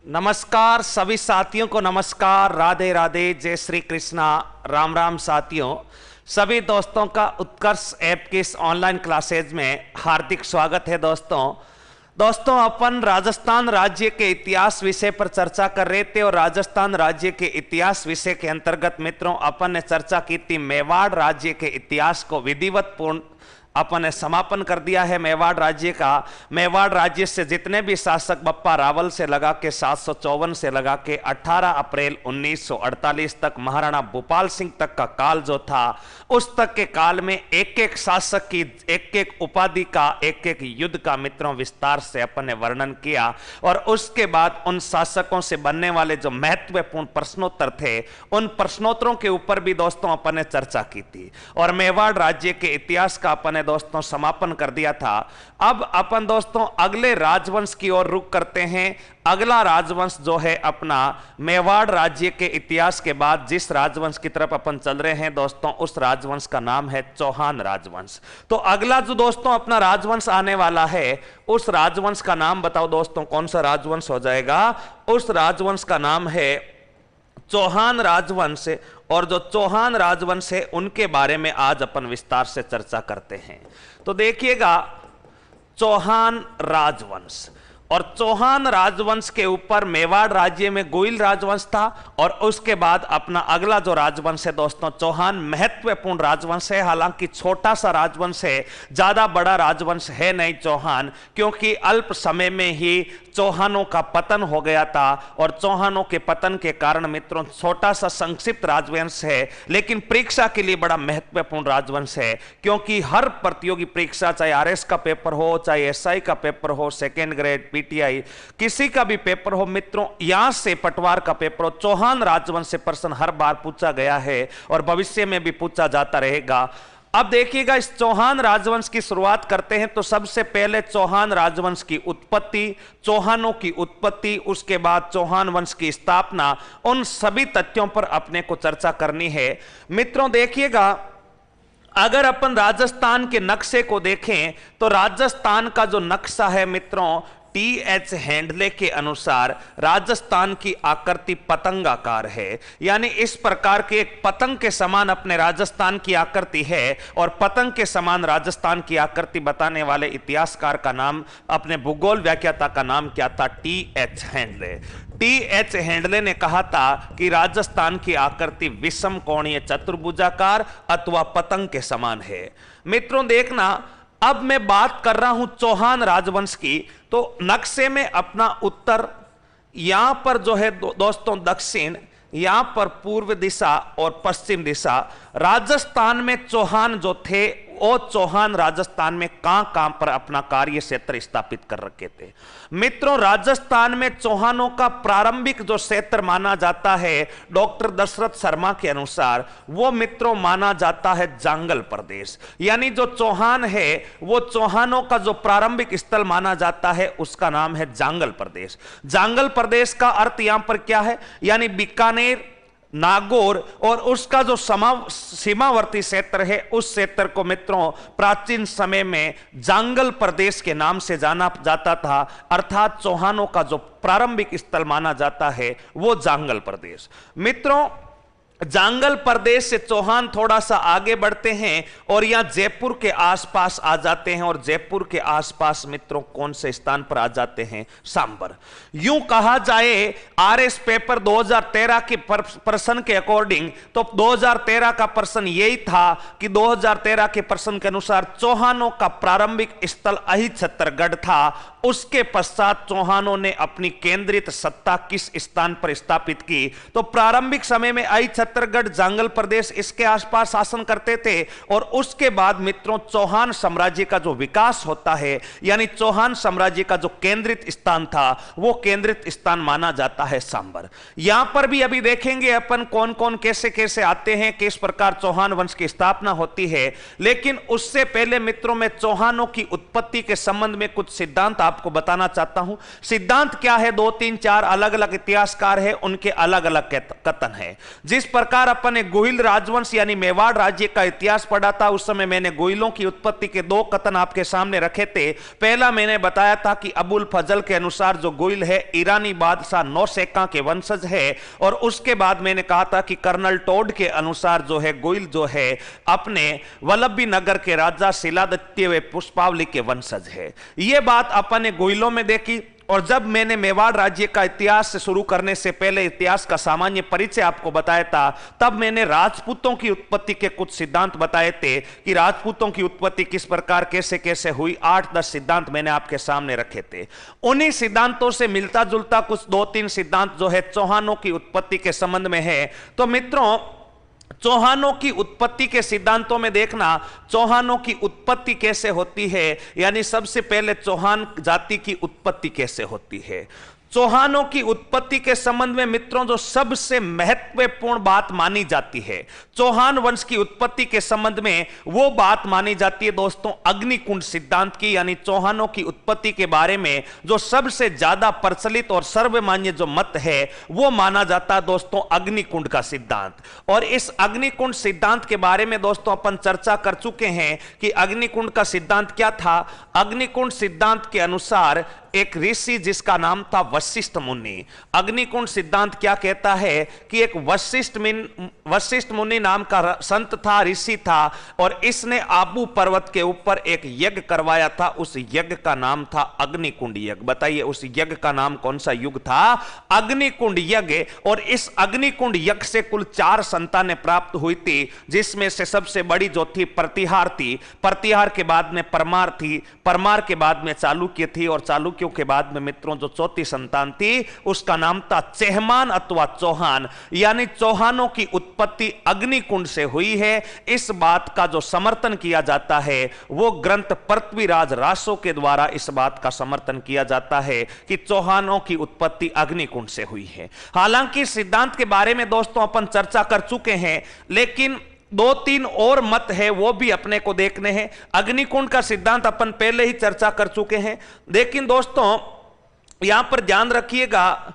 नमस्कार सभी साथियों को, नमस्कार, राधे राधे, जय श्री कृष्णा, राम राम साथियों। सभी दोस्तों का उत्कर्ष ऐप के इस ऑनलाइन क्लासेज में हार्दिक स्वागत है। दोस्तों अपन राजस्थान राज्य के इतिहास विषय पर चर्चा कर रहे थे और राजस्थान राज्य के इतिहास विषय के अंतर्गत मित्रों अपन ने चर्चा की थी मेवाड़ राज्य के इतिहास को विधिवत पूर्ण अपन ने समापन कर दिया है। मेवाड़ राज्य का, मेवाड़ राज्य से जितने भी शासक बप्पा रावल से लगा के 754 से लगा के 18 अप्रैल 1948 तक महाराणा भूपाल सिंह तक का काल जो था, उस तक के काल में एक एक शासक की एक एक उपाधि का, एक एक युद्ध का मित्रों विस्तार से अपन ने वर्णन किया। और उसके बाद उन शासकों से बनने वाले जो महत्वपूर्ण प्रश्नोत्तर थे, उन प्रश्नोत्तरों के ऊपर भी दोस्तों अपन ने चर्चा की थी और मेवाड़ राज्य के इतिहास का अपन ने दोस्तों समापन कर दिया था। अब अपन दोस्तों अगले राजवंश की ओर रुख करते हैं। अगला राजवंश जो है अपना मेवाड़ राज्य के इतिहास के बाद जिस राजवंश की तरफ अपन चल रहे हैं दोस्तों, उस राजवंश का नाम है चौहान राजवंश। तो अगला जो दोस्तों अपना राजवंश आने वाला है, उस राजवंश का नाम बताओ दोस्तों, कौन सा राजवंश हो जाएगा? उस राजवंश का नाम है चौहान राजवंश। और जो चौहान राजवंश है उनके बारे में आज अपन विस्तार से चर्चा करते हैं। तो देखिएगा, चौहान राजवंश और चौहान राजवंश के ऊपर मेवाड़ राज्य में गोइल राजवंश था और उसके बाद अपना अगला जो राजवंश है दोस्तों चौहान, महत्वपूर्ण राजवंश है। हालांकि छोटा सा राजवंश है, ज्यादा बड़ा राजवंश है नहीं चौहान, क्योंकि अल्प समय में ही चौहानों का पतन हो गया था और चौहानों के पतन के कारण मित्रों छोटा सा संक्षिप्त राजवंश है, लेकिन परीक्षा के लिए बड़ा महत्वपूर्ण राजवंश है। क्योंकि हर प्रतियोगी परीक्षा, चाहे आरएस का पेपर हो, चाहे एसआई का पेपर हो, सेकेंड ग्रेड, पीटीआई, किसी का भी पेपर हो मित्रों, यहां से पटवार का पेपर हो, चौहान राजवंश से प्रश्न हर बार पूछा गया है और भविष्य में भी पूछा जाता रहेगा। अब देखिएगा, इस चौहान राजवंश की शुरुआत करते हैं। तो सबसे पहले चौहान राजवंश की उत्पत्ति, चौहानों की उत्पत्ति, उसके बाद चौहान वंश की स्थापना, उन सभी तथ्यों पर अपने को चर्चा करनी है। मित्रों देखिएगा, अगर अपन राजस्थान के नक्शे को देखें तो राजस्थान का जो नक्शा है मित्रों, टी.एच. हैंडले के अनुसार राजस्थान की आकृति पतंगाकार है। यानी इस प्रकार के एक पतंग के समान अपने राजस्थान की आकृति है और पतंग के समान राजस्थान की आकृति बताने वाले इतिहासकार का नाम, अपने भूगोल व्याख्याता का नाम क्या था? टी.एच. हैंडले। टी.एच. हैंडले ने कहा था कि राजस्थान की आकृति विषम कोणीय चतुर्भुजाकार अथवा पतंग के समान है। मित्रों देखना, अब मैं बात कर रहा हूं चौहान राजवंश की, तो नक्शे में अपना उत्तर यहां पर जो है दोस्तों दक्षिण, यहां पर पूर्व दिशा और पश्चिम दिशा। राजस्थान में चौहान जो थे वो चौहान राजस्थान में कहां पर अपना कार्य क्षेत्र स्थापित कर रखे थे? मित्रों राजस्थान में चौहानों का प्रारंभिक जो क्षेत्र माना जाता है डॉक्टर दशरथ शर्मा के अनुसार, वो मित्रों माना जाता है जांगल प्रदेश। यानी जो चौहान है वो चौहानों का जो प्रारंभिक स्थल माना जाता है उसका नाम है जांगल प्रदेश। जांगल प्रदेश का अर्थ यहां पर क्या है? यानी बीकानेर, नागौर और उसका जो सीमावर्ती क्षेत्र है, उस क्षेत्र को मित्रों प्राचीन समय में जांगल प्रदेश के नाम से जाना जाता था। अर्थात चौहानों का जो प्रारंभिक स्थल माना जाता है वो जांगल प्रदेश। मित्रों जांगल प्रदेश से चौहान थोड़ा सा आगे बढ़ते हैं और यहां जयपुर के आसपास आ जाते हैं। और जयपुर के आसपास मित्रों कौन से स्थान पर आ जाते हैं? सांबर। यूं कहा जाए आरएस पेपर 2013 के प्रश्न के अकॉर्डिंग, तो 2013 का प्रश्न यही था कि 2013 के प्रश्न के अनुसार चौहानों का प्रारंभिक स्थल अहि छत्तरगढ़ था। उसके पश्चात चौहानों ने अपनी केंद्रित सत्ता किस स्थान पर स्थापित की? तो प्रारंभिक समय में अहि छत्तरगढ़, जांगल प्रदेश, इसके आसपास शासन करते थे। और उसके बाद मित्रों चौहान साम्राज्य का जो विकास होता है, यानी चौहान साम्राज्य का जो केंद्रित स्थान था, वो केंद्रित स्थान माना जाता है सांबर। यहां पर भी अभी देखेंगे अपन कौन कौन कैसे कैसे आते हैं, किस प्रकार चौहान वंश की स्थापना होती है। लेकिन उससे पहले मित्रों मैं चौहानों की उत्पत्ति के संबंध में कुछ सिद्धांत आपको बताना चाहता हूं। सिद्धांत क्या है, 2 3 4 अलग अलग इतिहासकार है, उनके अलग अलग कथन है। जिस प्रकार अपन ने गोहिल राजवंश यानी मेवाड़ राज्य का इतिहास पढ़ा था, उस समय मैंने गोहिलों की उत्पत्ति के 2 कथन आपके सामने रखे थे। पहला मैंने बताया था कि अबुल फजल के अनुसार जो गोइल है ईरानी बादशाह नौशेका के वंशज है, और उसके बाद मैंने कहा था कि कर्नल टोड के अनुसार जो है गोइल जो है अपने वल्लभी नगर के राजा शिलादित्य व पुष्पावली के वंशज है। यह बात अपन ने गोइलों में देखी। और जब मैंने मेवाड़ राज्य का इतिहास से शुरू करने से पहले इतिहास का सामान्य परिचय आपको बताया था, तब मैंने राजपूतों की उत्पत्ति के कुछ सिद्धांत बताए थे कि राजपूतों की उत्पत्ति किस प्रकार कैसे कैसे हुई। 8-10 सिद्धांत मैंने आपके सामने रखे थे। उन्हीं सिद्धांतों से मिलता जुलता कुछ 2-3 सिद्धांत जो है चौहानों की उत्पत्ति के संबंध में है। तो मित्रों चौहानों की उत्पत्ति के सिद्धांतों में देखना, चौहानों की उत्पत्ति कैसे होती है, यानी सबसे पहले चौहान जाति की उत्पत्ति कैसे होती है। चौहानों की उत्पत्ति के संबंध में मित्रों जो सबसे महत्वपूर्ण बात मानी जाती है चौहान वंश की उत्पत्ति के संबंध में, वो बात मानी जाती है दोस्तों अग्निकुंड सिद्धांत की। यानी चौहानों की उत्पत्ति के बारे में जो सबसे ज्यादा प्रचलित और सर्वमान्य जो मत है, वो माना जाता है दोस्तों अग्निकुंड का सिद्धांत। और इस अग्निकुंड सिद्धांत के बारे में दोस्तों अपन चर्चा कर चुके हैं कि अग्निकुंड का सिद्धांत क्या था। अग्निकुंड सिद्धांत के अनुसार एक ऋषि जिसका नाम था वशिष्ठ मुनि, अग्निकुंड सिद्धांत क्या कहता है कि एक वशिष्ठ मुनि नाम का संत था, ऋषि था, और इसने आबू पर्वत के ऊपर एक यज्ञ करवाया था। उस यज्ञ का नाम था अग्निकुंड यज्ञ। बताइए उस यज्ञ का नाम कौन सा युग था? अग्निकुंड यज्ञ। और इस अग्निकुंड यज्ञ से कुल 4 संतानें प्राप्त हुई थी, जिसमें से सबसे बड़ी जो थी प्रतिहार थी, प्रतिहार के बाद में परमार थी, परमार के बाद में चालुक्य थी, और चालुक्य के बाद में मित्रों जो चौथी संतान थी उसका नाम था चेहमान अथवा चौहान। यानी चौहानों की उत्पत्ति अग्निकुंड से हुई है। इस बात का जो समर्थन किया जाता है वो ग्रंथ पृथ्वीराज रासो के द्वारा इस बात का समर्थन किया जाता है कि चौहानों की उत्पत्ति अग्निकुंड से हुई है। हालांकि सिद्धांत के बारे में दोस्तों अपन चर्चा कर चुके हैं, लेकिन 2-3 और मत है वो भी अपने को देखने हैं। अग्निकुंड का सिद्धांत अपन पहले ही चर्चा कर चुके हैं, लेकिन दोस्तों यहां पर ध्यान रखिएगा,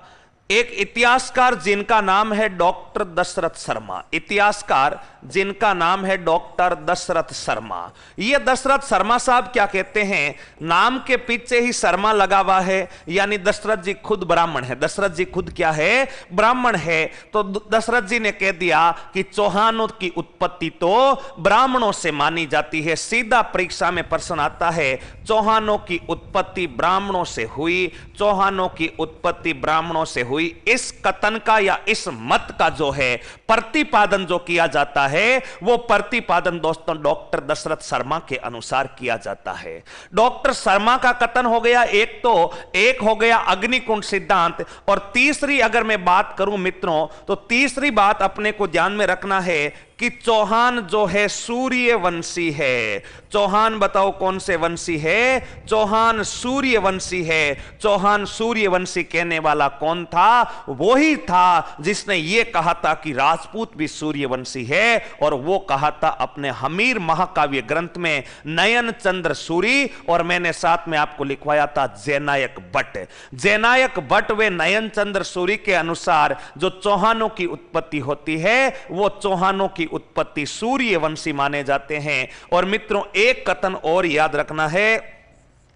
एक इतिहासकार जिनका नाम है डॉक्टर दशरथ शर्मा, इतिहासकार जिनका नाम है डॉक्टर दशरथ शर्मा। ये दशरथ शर्मा साहब क्या कहते हैं, नाम के पीछे ही शर्मा लगा हुआ है, यानी दशरथ जी खुद ब्राह्मण है। दशरथ जी खुद क्या है? ब्राह्मण है। तो दशरथ जी ने कह दिया कि चौहानों की उत्पत्ति तो ब्राह्मणों से मानी जाती है। सीधा परीक्षा में प्रश्न आता है, चौहानों की उत्पत्ति ब्राह्मणों से हुई, चौहानों की उत्पत्ति ब्राह्मणों से हुई। इस कथन का या इस मत का जो है प्रतिपादन जो किया जाता है, वो प्रतिपादन दोस्तों डॉक्टर दशरथ शर्मा के अनुसार किया जाता है। डॉक्टर शर्मा का कथन हो गया एक हो गया अग्निकुंड सिद्धांत। और तीसरी अगर मैं बात करूं मित्रों, तो तीसरी बात अपने को ध्यान में रखना है कि चौहान जो है सूर्यवंशी है। चौहान बताओ कौन से वंशी है? चौहान सूर्यवंशी है। चौहान सूर्यवंशी कहने वाला कौन था? वही था जिसने यह कहा था कि राजपूत भी सूर्यवंशी है, और वो कहा था अपने हमीर महाकाव्य ग्रंथ में नयन चंद्र सूरी, और मैंने साथ में आपको लिखवाया था जैनायक भट्ट। जैनायक भट्ट वे नयन चंद्र सूरी के अनुसार जो चौहानों की उत्पत्ति होती है वो चौहानों की उत्पत्ति सूर्यवंशी माने जाते हैं। और मित्रों एक कथन और याद रखना है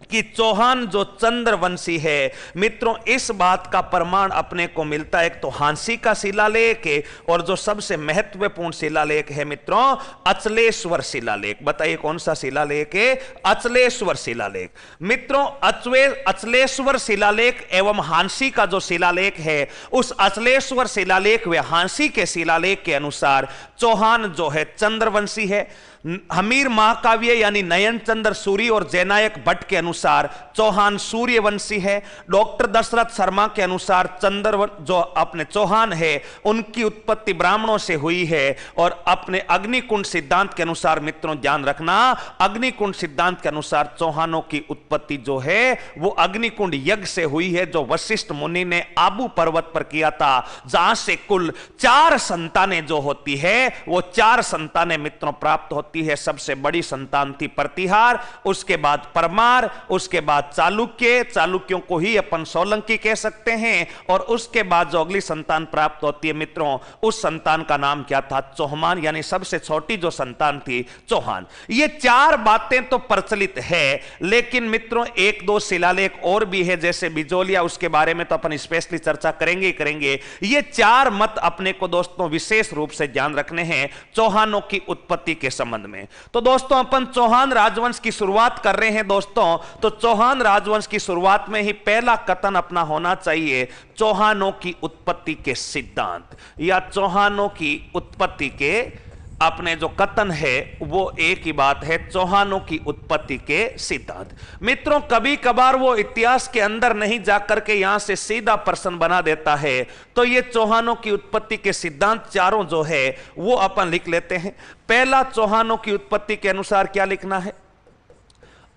कि चौहान जो चंद्रवंशी है, मित्रों इस बात का प्रमाण अपने को मिलता है, एक तो हांसी का शिलालेख है, और जो सबसे महत्वपूर्ण शिलालेख है मित्रों अचलेश्वर शिलालेख। बताइए कौन सा शिलालेख है? अचलेश्वर शिलालेख। मित्रों अचलेश्वर शिलालेख एवं हांसी का जो शिलालेख है, उस अचलेश्वर शिलालेख व हांसी के शिलालेख के अनुसार चौहान जो है चंद्रवंशी है। हमीर महाकाव्य यानी नयन चंद्र सूरी और जयनायक भट्ट के अनुसार चौहान सूर्यवंशी है। डॉक्टर दशरथ शर्मा के अनुसार चंद्र जो अपने चौहान है उनकी उत्पत्ति ब्राह्मणों से हुई है। और अपने अग्निकुंड सिद्धांत के अनुसार मित्रों ध्यान रखना, अग्निकुंड सिद्धांत के अनुसार चौहानों की उत्पत्ति जो है वो अग्निकुंड यज्ञ से हुई है, जो वशिष्ठ मुनि ने आबू पर्वत पर किया था, जहां से कुल 4 संतानें जो होती है वो 4 संतानें मित्रों प्राप्त होती है। सबसे बड़ी संतान थी प्रतिहार, उसके बाद परमार, उसके बाद चालुक्य, चालुक्यों को ही अपन सोलंकी कह सकते हैं, और उसके बाद जो अगली संतान प्राप्त होती है मित्रों उस संतान का नाम क्या था, चौहान, यानी सबसे छोटी जो संतान थी चौहान। ये 4 बातें तो प्रचलित है, लेकिन मित्रों 1-2 शिलालेख और भी है जैसे बिजोलिया, उसके बारे में तो अपन स्पेशली चर्चा करेंगे ही करेंगे। ये 4 मत अपने को दोस्तों विशेष रूप से ध्यान रखने हैं चौहानों की उत्पत्ति के संबंध में। तो दोस्तों अपन चौहान राजवंश की शुरुआत कर रहे हैं दोस्तों, तो चौहान राजवंश की शुरुआत में ही पहला कथन अपना होना चाहिए चौहानों की उत्पत्ति के सिद्धांत, या चौहानों की उत्पत्ति के अपने जो कथन है वो एक ही बात है, चौहानों की उत्पत्ति के सिद्धांत। मित्रों कभी कभार वो इतिहास के अंदर नहीं जाकर के यहां से सीधा प्रश्न बना देता है, तो ये चौहानों की उत्पत्ति के सिद्धांत चारों जो है वो अपन लिख लेते हैं। पहला चौहानों की उत्पत्ति के अनुसार क्या लिखना है,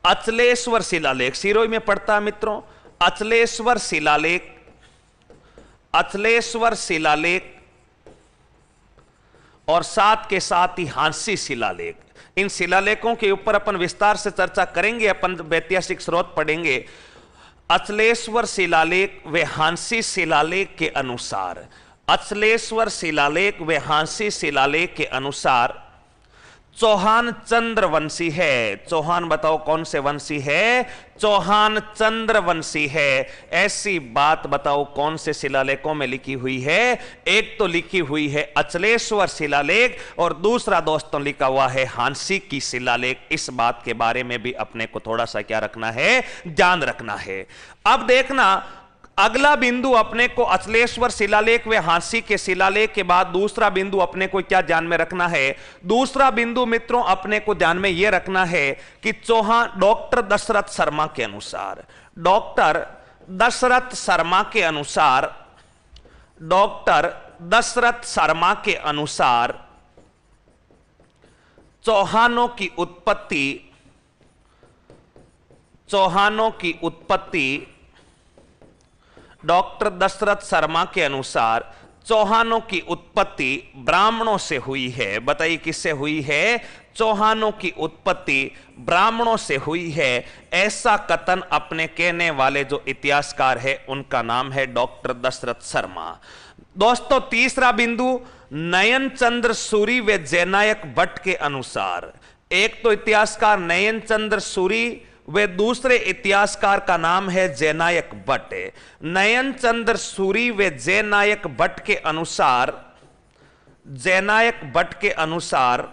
अचलेश्वर शिलालेख, सिरोही में पढ़ता है मित्रों, अचलेश्वर शिलालेख, अचलेश्वर शिलालेख और साथ के साथ ही हांसी शिलालेख। इन शिलालेखों के ऊपर अपन विस्तार से चर्चा करेंगे, अपन ऐतिहासिक स्रोत पढ़ेंगे। अचलेश्वर शिलालेख व हांसी शिलालेख के अनुसार, अचलेश्वर शिलालेख व हांसी शिलालेख के अनुसार चौहान चंद्रवंशी है। चौहान बताओ कौन से वंशी है, चौहान चंद्रवंशी है। ऐसी बात बताओ कौन से शिलालेखों में लिखी हुई है, एक तो लिखी हुई है अचलेश्वर शिलालेख और दूसरा दोस्तों लिखा हुआ है हांसी की शिलालेख। इस बात के बारे में भी अपने को थोड़ा सा क्या रखना है, ध्यान रखना है। अब देखना अगला बिंदु अपने को अचलेश्वर शिलालेख व हांसी के शिलालेख के बाद दूसरा बिंदु अपने को क्या ध्यान में रखना है, दूसरा बिंदु मित्रों अपने को ध्यान में यह रखना है कि चौहान डॉक्टर दशरथ शर्मा के अनुसार, डॉक्टर दशरथ शर्मा के अनुसार, डॉक्टर दशरथ शर्मा के अनुसार चौहानों की उत्पत्ति, चौहानों की उत्पत्ति डॉक्टर दशरथ शर्मा के अनुसार चौहानों की उत्पत्ति ब्राह्मणों से हुई है। बताइए किससे हुई है, चौहानों की उत्पत्ति ब्राह्मणों से हुई है। ऐसा कथन अपने कहने वाले जो इतिहासकार है उनका नाम है डॉक्टर दशरथ शर्मा। दोस्तों तीसरा बिंदु नयन चंद्र सूरी व जयनायक भट्ट के अनुसार, एक तो इतिहासकार नयन चंद्र सूरी वे दूसरे इतिहासकार का नाम है जयनायक भट्ट। नयन चंद्र सूरी व जयनायक भट्ट के अनुसार, जयनायक भट्ट के अनुसार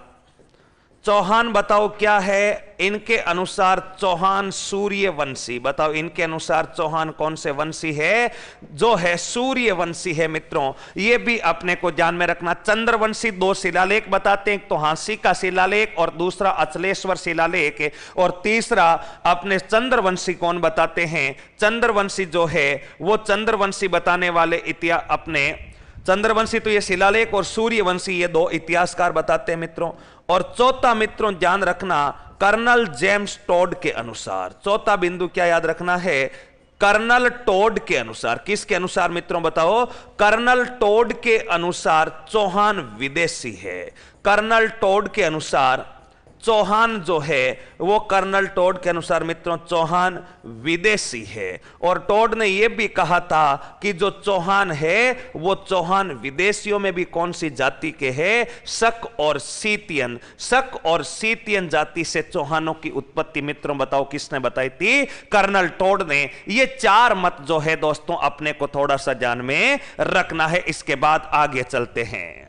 चौहान बताओ क्या है, इनके अनुसार चौहान सूर्यवंशी। बताओ इनके अनुसार चौहान कौन से वंशी है, जो है सूर्यवंशी है। मित्रों ये भी अपने को ध्यान में रखना। चंद्रवंशी 2 शिलालेख बताते हैं, एक तो हांसी का शिलालेख और दूसरा अचलेश्वर शिलालेख, और तीसरा अपने चंद्रवंशी कौन बताते हैं, चंद्रवंशी जो है वो चंद्रवंशी बताने वाले इतिहास अपने चंद्रवंशी तो ये शिलालेख और सूर्यवंशी ये 2 इतिहासकार बताते हैं मित्रों। और चौथा मित्रों ध्यान रखना कर्नल जेम्स टोड के अनुसार, चौथा बिंदु क्या याद रखना है, कर्नल टोड के अनुसार। किसके अनुसार मित्रों बताओ, कर्नल टोड के अनुसार चौहान विदेशी है। कर्नल टोड के अनुसार चौहान जो है वो कर्नल टोड के अनुसार मित्रों चौहान विदेशी है। और टोड ने यह भी कहा था कि जो चौहान है वो चौहान विदेशियों में भी कौन सी जाति के हैं, शक और सीतियन। शक और सीतियन जाति से चौहानों की उत्पत्ति मित्रों बताओ किसने बताई थी, कर्नल टोड ने। ये 4 मत जो है दोस्तों अपने को थोड़ा सा ध्यान में रखना है। इसके बाद आगे चलते हैं।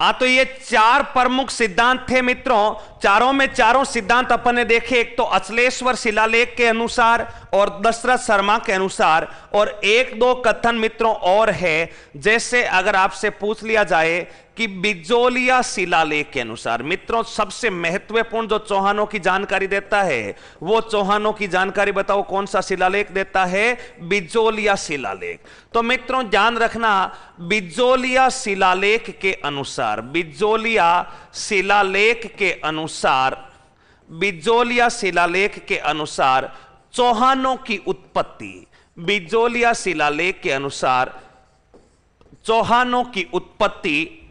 तो ये चार प्रमुख सिद्धांत थे मित्रों। चारों में चारों सिद्धांत अपन ने देखे। एक तो अचलेश्वर शिलालेख के अनुसार और दशरथ शर्मा के अनुसार, और एक दो कथन मित्रों और है। जैसे अगर आपसे पूछ लिया जाए कि बिजोलिया शिलालेख के अनुसार, मित्रों सबसे महत्वपूर्ण जो चौहानों की जानकारी देता है, वो चौहानों की जानकारी बताओ कौन सा शिलालेख देता है? बिजोलिया शिलालेख। तो मित्रों ध्यान रखना, बिजोलिया शिलालेख के अनुसार, बिजोलिया शिलालेख के अनुसार, बिजोलिया शिलालेख के अनुसार चौहानों की उत्पत्ति, बिजोलिया शिलालेख के अनुसार चौहानों की उत्पत्ति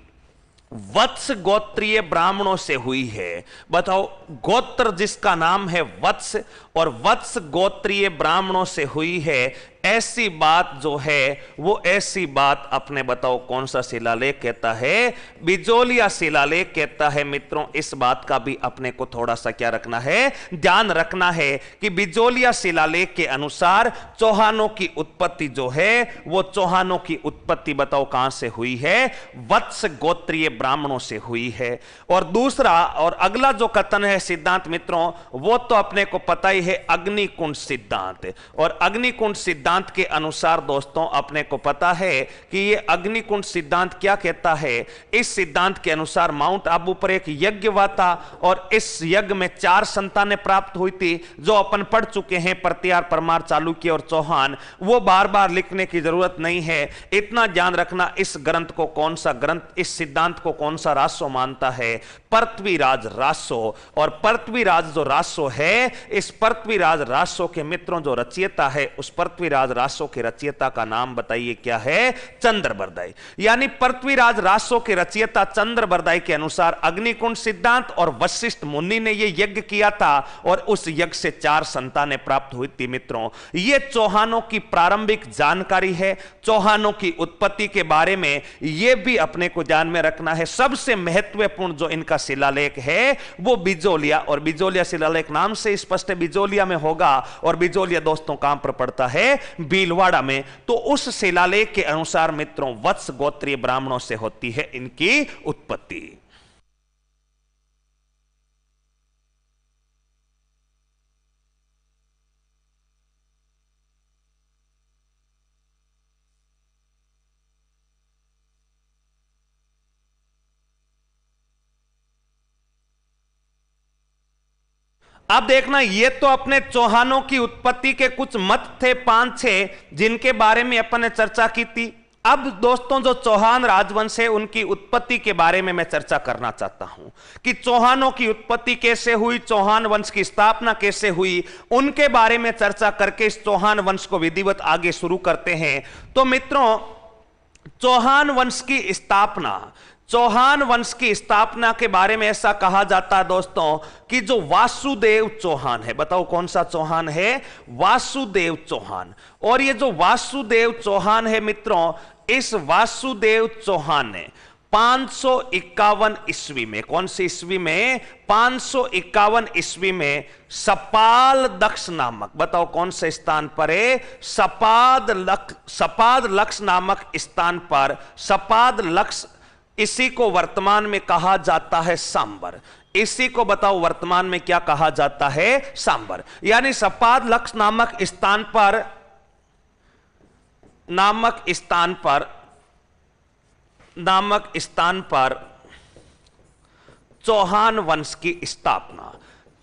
वत्स गोत्रीय ब्राह्मणों से हुई है। बताओ, गोत्र जिसका नाम है वत्स और वत्स गोत्रीय ब्राह्मणों से हुई है, ऐसी बात जो है वो ऐसी बात अपने बताओ कौन सा शिलालेख कहता है? बिजोलिया शिलालेख कहता है। मित्रों इस बात का भी अपने को थोड़ा सा क्या रखना है, ध्यान रखना है कि बिजोलिया शिलालेख के अनुसार चौहानों की उत्पत्ति जो है वो चौहानों की उत्पत्ति बताओ कहां से हुई है? वत्स गोत्रीय ब्राह्मणों से हुई है। और दूसरा और अगला जो कथन है सिद्धांत मित्रों, वो तो अपने को पता ही है, अग्निकुंड सिद्धांत। और अग्निकुंड सिद्धांत के अनुसार दोस्तों अपने को पता है कि ये अग्निकुंड सिद्धांत क्या कहता है। इस सिद्धांत के अनुसार माउंट आबू पर एक यज्ञ हुआ था और इस यज्ञ में 4 संतानें प्राप्त हुई थी, जो अपन पढ़ चुके हैं, प्रतिहार, परमार, चालुक्य और चौहान। वो बार बार लिखने की जरूरत नहीं है। इतना ध्यान रखना, इस ग्रंथ को कौन सा ग्रंथ, इस सिद्धांत को कौन सा रासो मानता है? पृथ्वीराज रासो। और पृथ्वीराज जो रासो है, इस पृथ्वीराज रासो के मित्रों जो रचयिता है, उस पृथ्वीराज रासो के रचयिता का नाम बताइए क्या है? चंद्रबरदाई। यानी पृथ्वीराज रासो के रचयिता चंद्रबरदाई के अनुसार अग्निकुंड सिद्धांत और वशिष्ठ मुनि ने यह यज्ञ किया था और उस यज्ञ से 4 संतानें प्राप्त हुई थी। मित्रों यह चौहानों की प्रारंभिक जानकारी है। चौहानों की उत्पत्ति के बारे में यह भी अपने को ध्यान में रखना है। सबसे महत्वपूर्ण जो इनका शिलालेख है वो बिजोलिया, और बिजोलिया शिलालेख नाम से स्पष्ट है बिजोलिया में होगा। और बिजोलिया दोस्तों कहां पर पड़ता है? भीलवाड़ा में। तो उस शिलालेख के अनुसार मित्रों वत्स गोत्रीय ब्राह्मणों से होती है इनकी उत्पत्ति। अब देखना, ये तो अपने चौहानों की उत्पत्ति के कुछ मत थे 5-6 जिनके बारे में अपन ने चर्चा की थी। अब दोस्तों जो चौहान राजवंश है उनकी उत्पत्ति के बारे में मैं चर्चा करना चाहता हूं कि चौहानों की उत्पत्ति कैसे हुई, चौहान वंश की स्थापना कैसे हुई, उनके बारे में चर्चा करके इस चौहान वंश को विधिवत आगे शुरू करते हैं। तो मित्रों चौहान वंश की स्थापना, चौहान वंश की स्थापना के बारे में ऐसा कहा जाता है दोस्तों कि जो वासुदेव चौहान है, बताओ कौन सा चौहान है? वासुदेव चौहान। और ये जो वासुदेव चौहान है मित्रों, इस वासुदेव चौहान ने 551 ईस्वी में, कौन सी ईस्वी में? 551 ईस्वी में सपाल दक्ष नामक, बताओ कौन से स्थान पर है? सपाद लक्ष नामक स्थान पर, सपाद लक्ष, इसी को वर्तमान में कहा जाता है सांबर। इसी को बताओ वर्तमान में क्या कहा जाता है? सांबर। यानी सपाद लक्ष नामक स्थान पर चौहान वंश की स्थापना,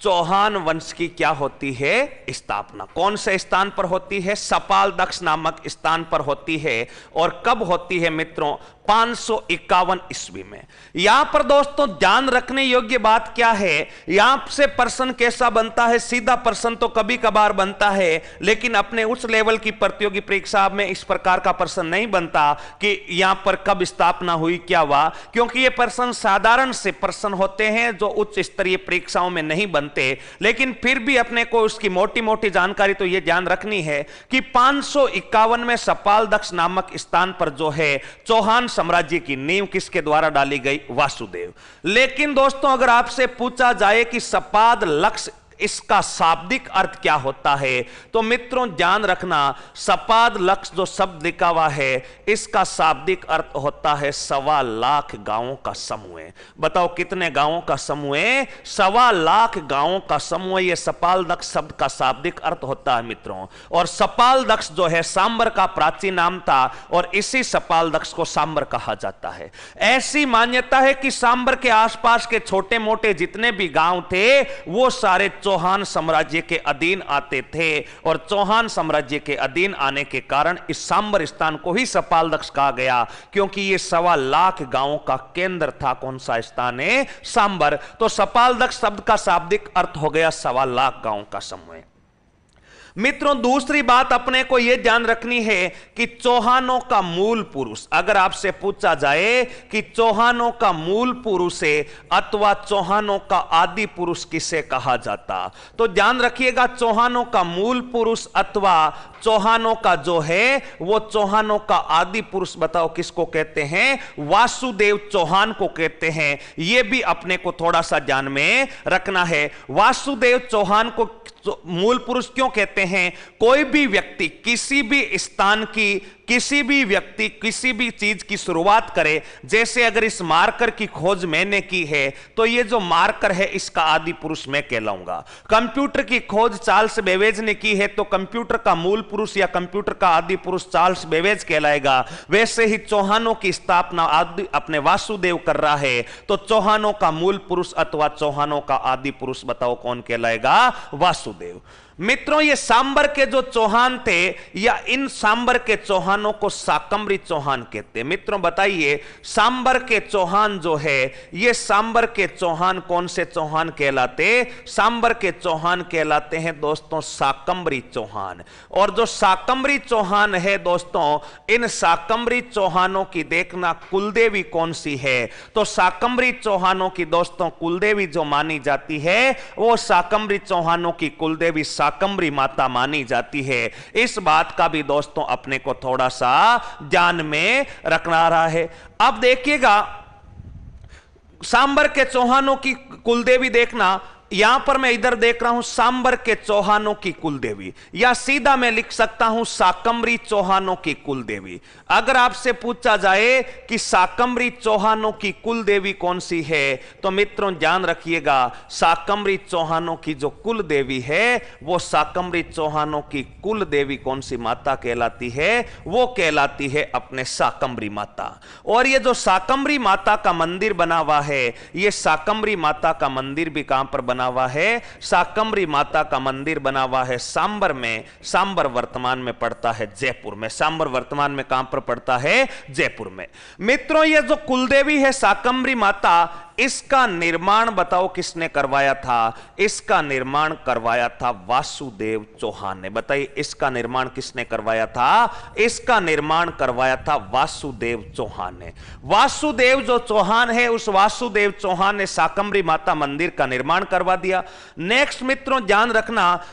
चौहान वंश की क्या होती है? स्थापना। कौन से स्थान पर होती है? सपाल दक्ष नामक स्थान पर होती है। और कब होती है मित्रों? 551 ईस्वी में। यहां पर दोस्तों ध्यान रखने योग्य बात क्या है, यहां से प्रश्न कैसा बनता है? सीधा प्रश्न तो कभी कभार बनता है, लेकिन अपने उच्च लेवल की प्रतियोगी परीक्षा में इस प्रकार का प्रश्न नहीं बनता कि यहां पर कब स्थापना हुई, क्या हुआ, क्योंकि ये प्रश्न साधारण से प्रश्न होते हैं जो उच्च स्तरीय परीक्षाओं में नहीं बनते। लेकिन फिर भी अपने को उसकी मोटी मोटी जानकारी तो यह ध्यान रखनी है कि 551 में सपाल दक्ष नामक स्थान पर जो है चौहान साम्राज्य की नींव किसके द्वारा डाली गई? वासुदेव। लेकिन दोस्तों अगर आपसे पूछा जाए कि सपाद लक्ष इसका शाब्दिक अर्थ क्या होता है? तो मित्रों ध्यान रखना, सपाद लक्ष्य जो शब्द लिखा हुआ है इसका शाब्दिक अर्थ होता है 1.25 लाख गांवों का समूह। बताओ कितने गांवों का समूह है? 1.25 लाख गांवों का समूह। यह सपाल दक्ष शब्द का शाब्दिक अर्थ होता है मित्रों। और सपाल दक्ष जो है सांबर का प्राचीन नाम था और इसी सपाल दक्ष को सांबर कहा जाता है। ऐसी मान्यता है कि सांबर के आसपास के छोटे मोटे जितने भी गांव थे वो सारे चौहान साम्राज्य के अधीन आते थे और चौहान साम्राज्य के अधीन आने के कारण इस सांबर स्थान को ही सपाल दक्ष कहा गया, क्योंकि यह 1.25 लाख गांवों का केंद्र था। कौन सा स्थान है? सांबर। तो सपाल दक्ष शब्द का शाब्दिक अर्थ हो गया 1.25 लाख गांवों का समूह। मित्रों दूसरी बात अपने को यह ध्यान रखनी है कि चौहानों का मूल पुरुष, अगर आपसे पूछा जाए कि चौहानों का मूल पुरुष है अथवा चौहानों का आदि पुरुष किसे कहा जाता, तो ध्यान रखिएगा चौहानों का मूल पुरुष अथवा चौहानों का जो है वो चौहानों का आदि पुरुष बताओ किसको कहते हैं? वासुदेव चौहान को कहते हैं। यह भी अपने को थोड़ा सा ध्यान में रखना है। वासुदेव चौहान को मूल पुरुष क्यों कहते हैं? कोई भी व्यक्ति किसी भी स्थान की, किसी भी व्यक्ति किसी भी चीज की शुरुआत करे, जैसे अगर इस मार्कर की खोज मैंने की है तो ये जो मार्कर है इसका आदि पुरुष मैं कहलाऊंगा। कंप्यूटर की खोज चार्ल्स बेबेज ने की है तो कंप्यूटर का मूल पुरुष या कंप्यूटर का आदि पुरुष चार्ल्स बेबेज कहलाएगा। वैसे ही चौहानों की स्थापना अपने वासुदेव कर रहा है तो चौहानों का मूल पुरुष अथवा चौहानों का आदि पुरुष बताओ कौन कहलाएगा? वासुदेव। मित्रों ये सांबर के जो चौहान थे या इन सांबर के चौहानों को शाकंभरी चौहान कहते हैं। मित्रों बताइए सांबर के चौहान जो है ये सांबर के चौहान कौन से चौहान कहलाते? सांबर के चौहान कहलाते हैं दोस्तों शाकंभरी चौहान। और जो शाकंभरी चौहान है दोस्तों, इन शाकंभरी चौहानों की देखना कुलदेवी कौन सी है? तो शाकंभरी चौहानों की दोस्तों कुलदेवी जो मानी जाती है वो शाकंभरी चौहानों की कुलदेवी शाकंभरी माता मानी जाती है। इस बात का भी दोस्तों अपने को थोड़ा सा ध्यान में रखना रहा है। अब देखिएगा सांबर के चौहानों की कुलदेवी देखना, यहां पर मैं इधर देख रहा हूं सांबर के चौहानों की कुलदेवी, या सीधा मैं लिख सकता हूं शाकंभरी चौहानों की कुलदेवी। अगर आपसे पूछा जाए कि शाकंभरी चौहानों की कुलदेवी कौन सी है तो मित्रों ध्यान रखिएगा शाकंभरी चौहानों की जो कुलदेवी है वो शाकंभरी चौहानों की कुलदेवी कौन सी माता कहलाती है? वो कहलाती है अपने शाकंभरी माता। और ये जो शाकंभरी माता का मंदिर बना हुआ है ये शाकंभरी माता का मंदिर भी कहां पर बना हुआ है? शाकंभरी माता का मंदिर बना हुआ है सांबर में। सांबर वर्तमान में पड़ता है जयपुर में। सांबर वर्तमान में कहां पर पड़ता है? जयपुर में। मित्रों ये जो कुलदेवी है शाकंभरी माता, इसका निर्माण बताओ किसने करवाया था? इसका निर्माण करवाया था वासुदेव चौहान ने। बताइए इसका निर्माण किसने करवाया था? इसका निर्माण करवाया था वासुदेव चौहान ने। वासुदेव जो चौहान है उस वासुदेव चौहान ने शाकंभरी माता मंदिर का निर्माण करवा दिया। नेक्स्ट मित्रों ध्यान रखना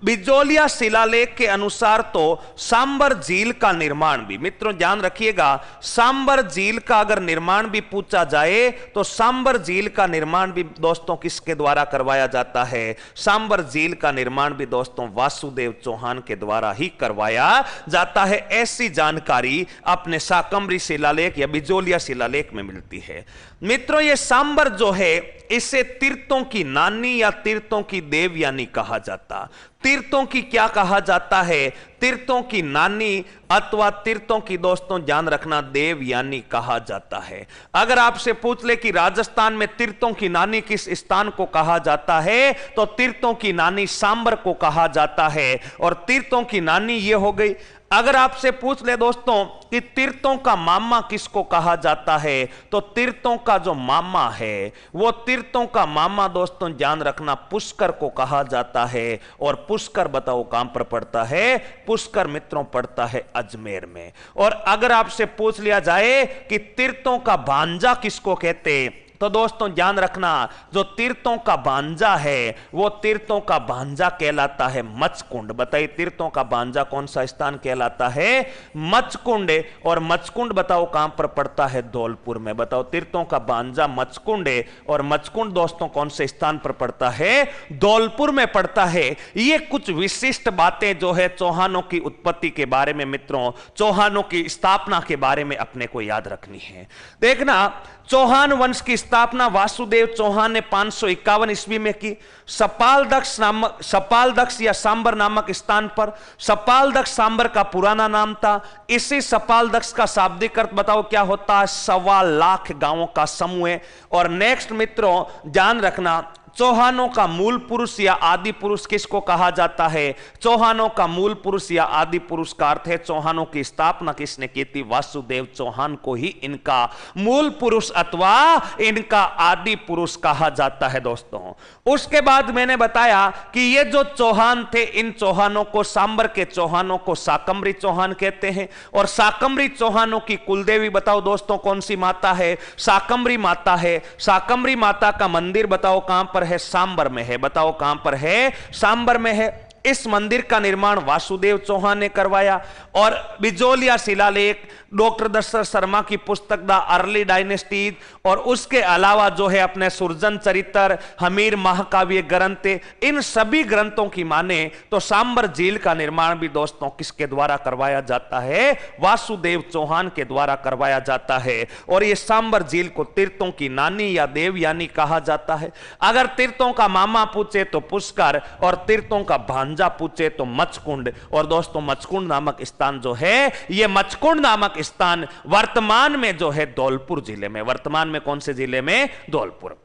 बिजोलिया शिलालेख के अनुसार तो सांबर झील का निर्माण भी, मित्रों ध्यान रखिएगा सांबर झील का अगर निर्माण भी पूछा जाए तो सांबर झील का निर्माण भी दोस्तों किसके द्वारा करवाया जाता है? सांबर झील का निर्माण भी दोस्तों वासुदेव चौहान के द्वारा ही करवाया जाता है। ऐसी जानकारी अपने शाकंभरी शिलालेख या बिजोलिया शिलालेख में मिलती है। मित्रों ये सांबर जो है इसे तीर्थों की नानी या तीर्थों की देवयानी कहा जाता। तीर्थों की क्या कहा जाता है? तीर्थों की नानी अथवा तीर्थों की दोस्तों ध्यान रखना देवयानी कहा जाता है। अगर आपसे पूछ ले कि राजस्थान में तीर्थों की नानी किस स्थान को कहा जाता है तो तीर्थों की नानी सांबर को कहा जाता है। और तीर्थों की नानी ये हो गई। अगर आपसे पूछ ले दोस्तों कि तीर्थों का मामा किसको कहा जाता है तो तीर्थों का जो मामा है वो तीर्थों का मामा दोस्तों ध्यान रखना पुष्कर को कहा जाता है। और पुष्कर बताओ कहां पर पड़ता है? पुष्कर मित्रों पड़ता है अजमेर में। और अगर आपसे पूछ लिया जाए कि तीर्थों का भांजा किसको कहते तो दोस्तों ध्यान रखना, जो तीर्थों का भांजा है वो तीर्थों का भांजा कहलाता है मचकुंड। बताइए तीर्थों का भांजा कौन सा स्थान कहलाता है? मचकुंड। और मचकुंड बताओ कहां पर पड़ता है? धौलपुर में। बताओ तीर्थों का भांजा मचकुंड है, और मचकुंड दोस्तों कौन से स्थान पर पड़ता है? धौलपुर में पड़ता है। ये कुछ विशिष्ट बातें जो है चौहानों की उत्पत्ति के बारे में मित्रों, चौहानों की स्थापना के बारे में अपने को याद रखनी है। देखना, चौहान वंश की स्थापना वासुदेव चौहान ने 551 ईस्वी में की। सपालदक्ष या सांबर नामक स्थान पर। सपालदक्ष सांबर का पुराना नाम था। इसी सपालदक्ष का शाब्दिक अर्थ बताओ क्या होता है? 1.25 लाख गांवों का समूह। और नेक्स्ट मित्रों ध्यान रखना, चौहानों का मूल पुरुष या आदि पुरुष किसको कहा जाता है? चौहानों का मूल पुरुष या आदि पुरुष का अर्थ है चौहानों की स्थापना किसने की थी? वासुदेव चौहान को ही इनका मूल पुरुष अथवा इनका आदि पुरुष कहा जाता है दोस्तों। उसके बाद मैंने बताया कि ये जो चौहान थे, इन चौहानों को, सांबर के चौहानों को शाकंभरी चौहान कहते हैं। और शाकंभरी चौहानों की कुलदेवी बताओ दोस्तों कौन सी माता है? शाकंभरी माता है। शाकंभरी माता का मंदिर बताओ कहां पर है? सांबर में है। बताओ कहां पर है? सांबर में है। इस मंदिर का निर्माण वासुदेव चौहान ने करवाया। और बिजोलिया शिलालेख, डॉक्टर दशरथ शर्मा की पुस्तक द अर्ली डायनेस्टीज, और उसके अलावा जो है अपने सुरजन चरित्र, हमीर महाकाव्य ग्रंथ, इन सभी ग्रंथों की माने तो सांबर झील का निर्माण भी दोस्तों किसके द्वारा करवाया जाता है? वासुदेव चौहान के द्वारा करवाया जाता है। और यह सांबर झील को तीर्थों की नानी या देवयानी कहा जाता है। अगर तीर्थों का मामा पूछे तो पुष्कर, और तीर्थों का भांजा पूछे तो मचकुंड। और दोस्तों मचकुंड नामक स्थान जो है, यह मचकुंड नामक स्थान वर्तमान में जो है धौलपुर जिले में। वर्तमान में कौन से जिले में? धौलपुर।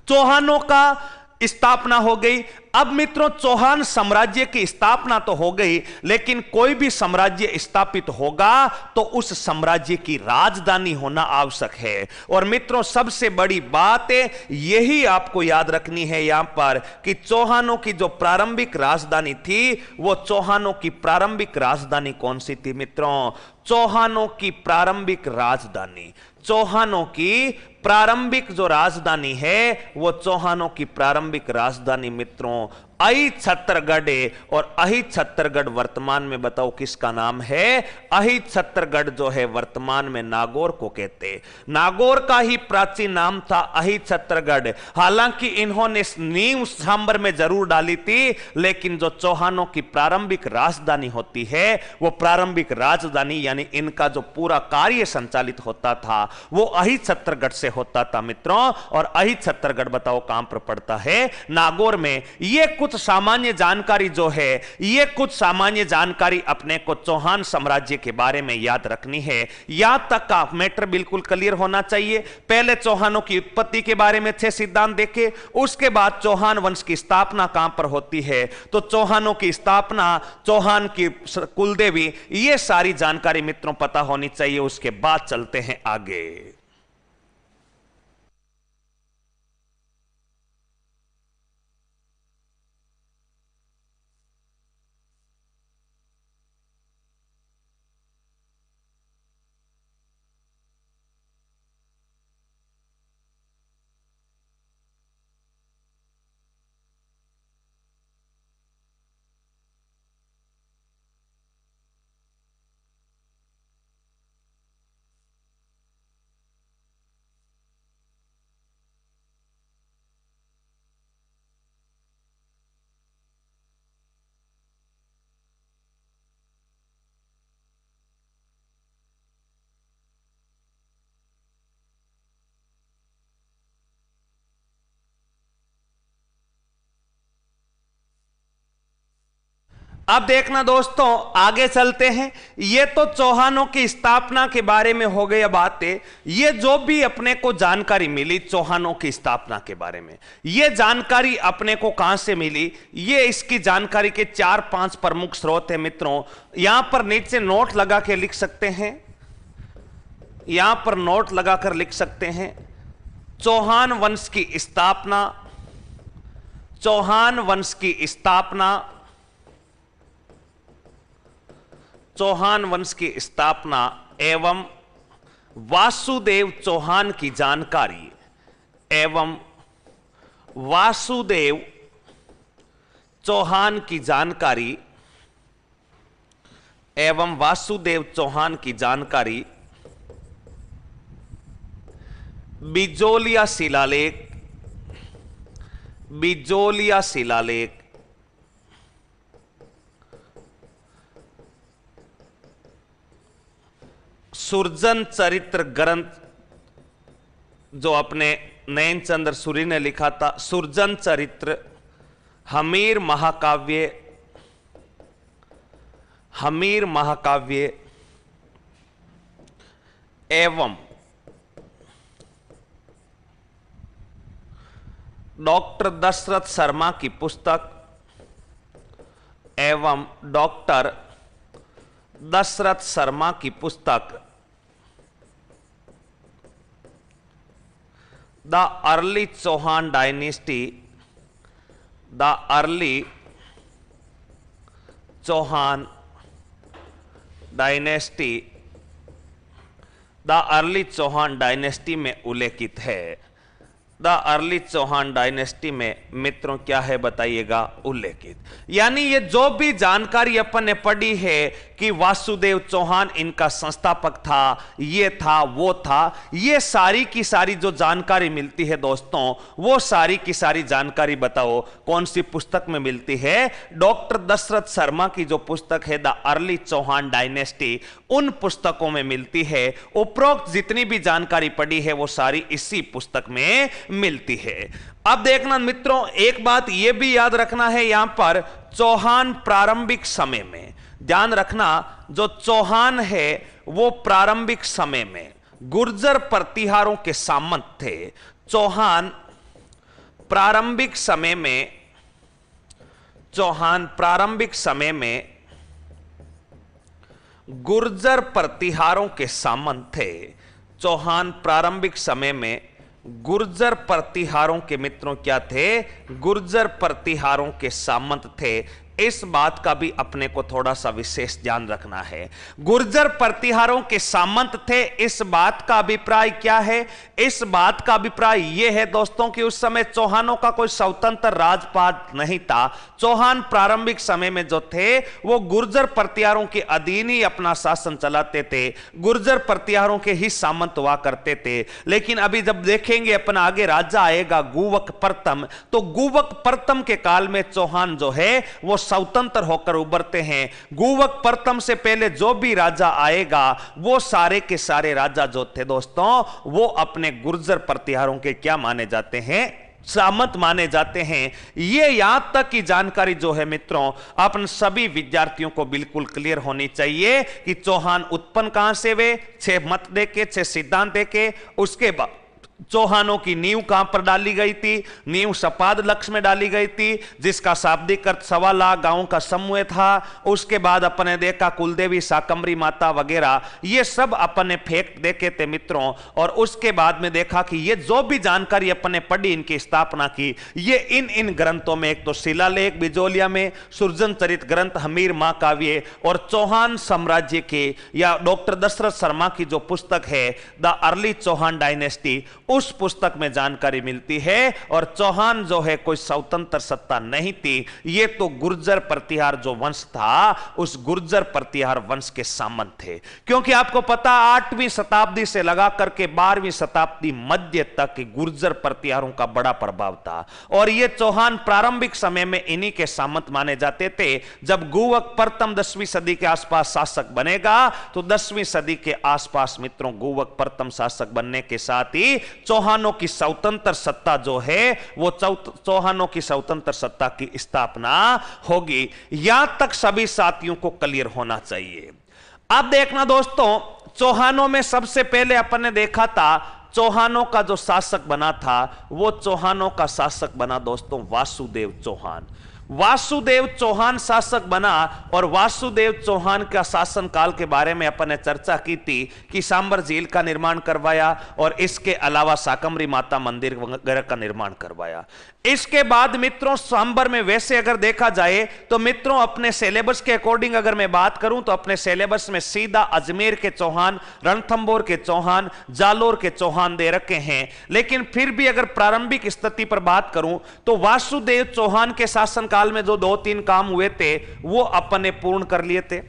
चौहानों का स्थापना हो गई। अब मित्रों चौहान साम्राज्य की स्थापना तो हो गई, लेकिन कोई भी साम्राज्य स्थापित होगा तो उस साम्राज्य की राजधानी होना आवश्यक है। और मित्रों सबसे बड़ी बात यही आपको याद रखनी है यहां पर कि चौहानों की जो प्रारंभिक राजधानी थी, वो चौहानों की प्रारंभिक राजधानी कौन सी थी मित्रों? चौहानों की प्रारंभिक राजधानी, चौहानों की प्रारंभिक जो राजधानी है वो चौहानों की प्रारंभिक राजधानी मित्रों अहिछत्रगढ़ है। और अहिछत्रगढ़ वर्तमान में बताओ किसका नाम है? अहिछत्रगढ़ जो है वर्तमान में नागौर को कहते। नागौर का ही प्राचीन नाम था अहिछत्रगढ़। हालांकि इन्होंने नींव सांबर में जरूर डाली थी, लेकिन जो चौहानों की प्रारंभिक राजधानी होती है, वो प्रारंभिक राजधानी यानी इनका जो पूरा कार्य संचालित होता था वो अहिछत्रगढ़ से होता था मित्रों। और अहिछत्रगढ़ बताओ कहां पर पड़ता है? नागौर में। ये कुछ सामान्य जानकारी जो है, ये कुछ सामान्य जानकारी अपने को चौहान साम्राज्य के बारे में याद रखनी है। यहां तक का मैटर बिल्कुल क्लियर होना चाहिए। पहले चौहानों की उत्पत्ति के बारे में 6 सिद्धांत देखे, उसके बाद चौहान वंश की स्थापना कहां पर होती है, तो चौहानों की स्थापना, चौहान की कुलदेवी, ये सारी जानकारी मित्रों पता होनी चाहिए। उसके बाद चलते हैं आगे। अब देखना दोस्तों आगे चलते हैं। ये तो चौहानों की स्थापना के बारे में हो गई बातें। ये जो भी अपने को जानकारी मिली चौहानों की स्थापना के बारे में, ये जानकारी अपने को कहां से मिली? ये इसकी जानकारी के 4-5 प्रमुख स्रोत है मित्रों। यहां पर नीचे नोट लगा के लिख सकते हैं, यहां पर नोट लगाकर लिख सकते हैं। चौहान वंश की स्थापना, चौहान वंश की स्थापना, चौहान वंश की स्थापना एवं वासुदेव चौहान की जानकारी, एवं वासुदेव चौहान की जानकारी एवं वासुदेव चौहान की जानकारी बिजोलिया शिलालेख सुरजन चरित्र ग्रंथ जो अपने नयन चंद्र सूरी ने लिखा था, सुरजन चरित्र, हमीर महाकाव्य एवं डॉक्टर दशरथ शर्मा की पुस्तक the early Chauhan dynasty, the early Chauhan dynasty में उल्लेखित है। द अर्ली चौहान डायनेस्टी में मित्रों क्या है बताइएगा, उल्लेखित। यानी ये जो भी जानकारी अपन ने पढ़ी है कि वासुदेव चौहान इनका संस्थापक था, ये था, वो था, ये सारी की सारी जो जानकारी मिलती है दोस्तों, वो सारी की सारी जानकारी बताओ कौन सी पुस्तक में मिलती है? डॉक्टर दशरथ शर्मा की जो पुस्तक है द अर्ली चौहान डायनेस्टी, उन पुस्तकों में मिलती है। उपरोक्त जितनी भी जानकारी पढ़ी है वो सारी इसी पुस्तक में मिलती है। अब देखना मित्रों, एक बात यह भी याद रखना है, यहां पर चौहान प्रारंभिक समय में ध्यान रखना, जो चौहान है वो प्रारंभिक समय में गुर्जर प्रतिहारों के सामंत थे। चौहान प्रारंभिक समय में गुर्जर प्रतिहारों के सामंत थे। चौहान प्रारंभिक समय में गुर्जर प्रतिहारों के मित्रों क्या थे? गुर्जर प्रतिहारों के सामंत थे। इस बात का भी अपने को थोड़ा सा विशेष ध्यान रखना है। गुर्जर प्रतिहारों के सामंत थे, इस बात का अभिप्राय क्या है? इस बात का अभिप्राय यह है दोस्तों कि उस समय चौहानों का कोई स्वतंत्र राजपाट नहीं था। चौहान प्रारंभिक समय में जो थे वो गुर्जर प्रतिहारों के अधीन ही अपना शासन चलाते थे, गुर्जर प्रतिहारों के ही सामंत हुआ करते थे। लेकिन अभी जब देखेंगे अपना आगे राजा आएगा गुवक प्रथम, तो गुवक प्रथम के काल में चौहान जो है वो स्वतंत्र होकर उभरते हैं। गुवक प्रथम से पहले जो भी राजा आएगा वो सारे के सारे राजा जो थे दोस्तों, वो अपने गुर्जर प्रतिहारों के क्या माने जाते हैं? सामंत माने जाते हैं। ये यहां तक की जानकारी जो है मित्रों, अपन सभी विद्यार्थियों को बिल्कुल क्लियर होनी चाहिए कि चौहान उत्पन्न कहां से हुए, 6 मत देके, 6 सिद्धांत देके, उसके बाद चौहानों की नींव कहां पर डाली गई थी? नींव सपाद लक्ष्य में डाली गई थी, जिसका शाब्दिक अर्थ 1.25 लाख गांवों का समूह था। उसके बाद अपन ने देखा कुलदेवी, शाकंभरी माता वगैरह, ये सब अपन ने फेंक देखे थे मित्रों। और उसके बाद में देखा कि ये जो भी जानकारी अपन ने पढ़ी, इनकी स्थापना की, ये इन ग्रंथों में, एक तो शिलालेख बिजोलिया में, सुरजन चरित्र ग्रंथ, हमीर महाकाव्य, और चौहान साम्राज्य के या डॉक्टर दशरथ शर्मा की जो पुस्तक है द अर्ली चौहान डायनेस्टी, उस पुस्तक में जानकारी मिलती है। और चौहान जो है कोई स्वतंत्र सत्ता नहीं थी, ये तो गुर्जर प्रतिहार जो वंश था, उस गुर्जर प्रतिहार वंश के सामंत थे। क्योंकि आपको पता 8वीं शताब्दी से लगा करके 12वीं शताब्दी मध्य तक गुर्जर प्रतिहारों का बड़ा प्रभाव था। और ये चौहान प्रारंभिक समय में इन्हीं के सामंत माने जाते थे। जब गुवक प्रथम 10वीं सदी के आसपास शासक बनेगा, तो 10वीं सदी के आसपास मित्रों गुवक प्रथम शासक बनने के साथ ही चौहानों की स्वतंत्र सत्ता जो है वो चौहानों की स्वतंत्र सत्ता की स्थापना होगी। यहां तक सभी साथियों को क्लियर होना चाहिए। अब देखना दोस्तों, चौहानों में सबसे पहले अपन ने देखा था, चौहानों का जो शासक बना था वो चौहानों का शासक बना दोस्तों वासुदेव चौहान। वासुदेव चौहान शासक बना और वासुदेव चौहान का शासनकाल के बारे में अपन ने चर्चा की थी कि सांबर झील का निर्माण करवाया और इसके अलावा शाकंभरी माता मंदिर वगैरह का निर्माण करवाया। इसके बाद मित्रों सांबर में वैसे अगर देखा जाए तो मित्रों अपने सिलेबस के अकॉर्डिंग अगर मैं बात करूं तो अपने सिलेबस में सीधा अजमेर के चौहान, रणथंभौर के चौहान, जालोर के चौहान दे रखे हैं। लेकिन फिर भी अगर प्रारंभिक स्थिति पर बात करूं तो वासुदेव चौहान के शासनकाल में जो 2-3 काम हुए थे वो अपन ने पूर्ण कर लिए थे।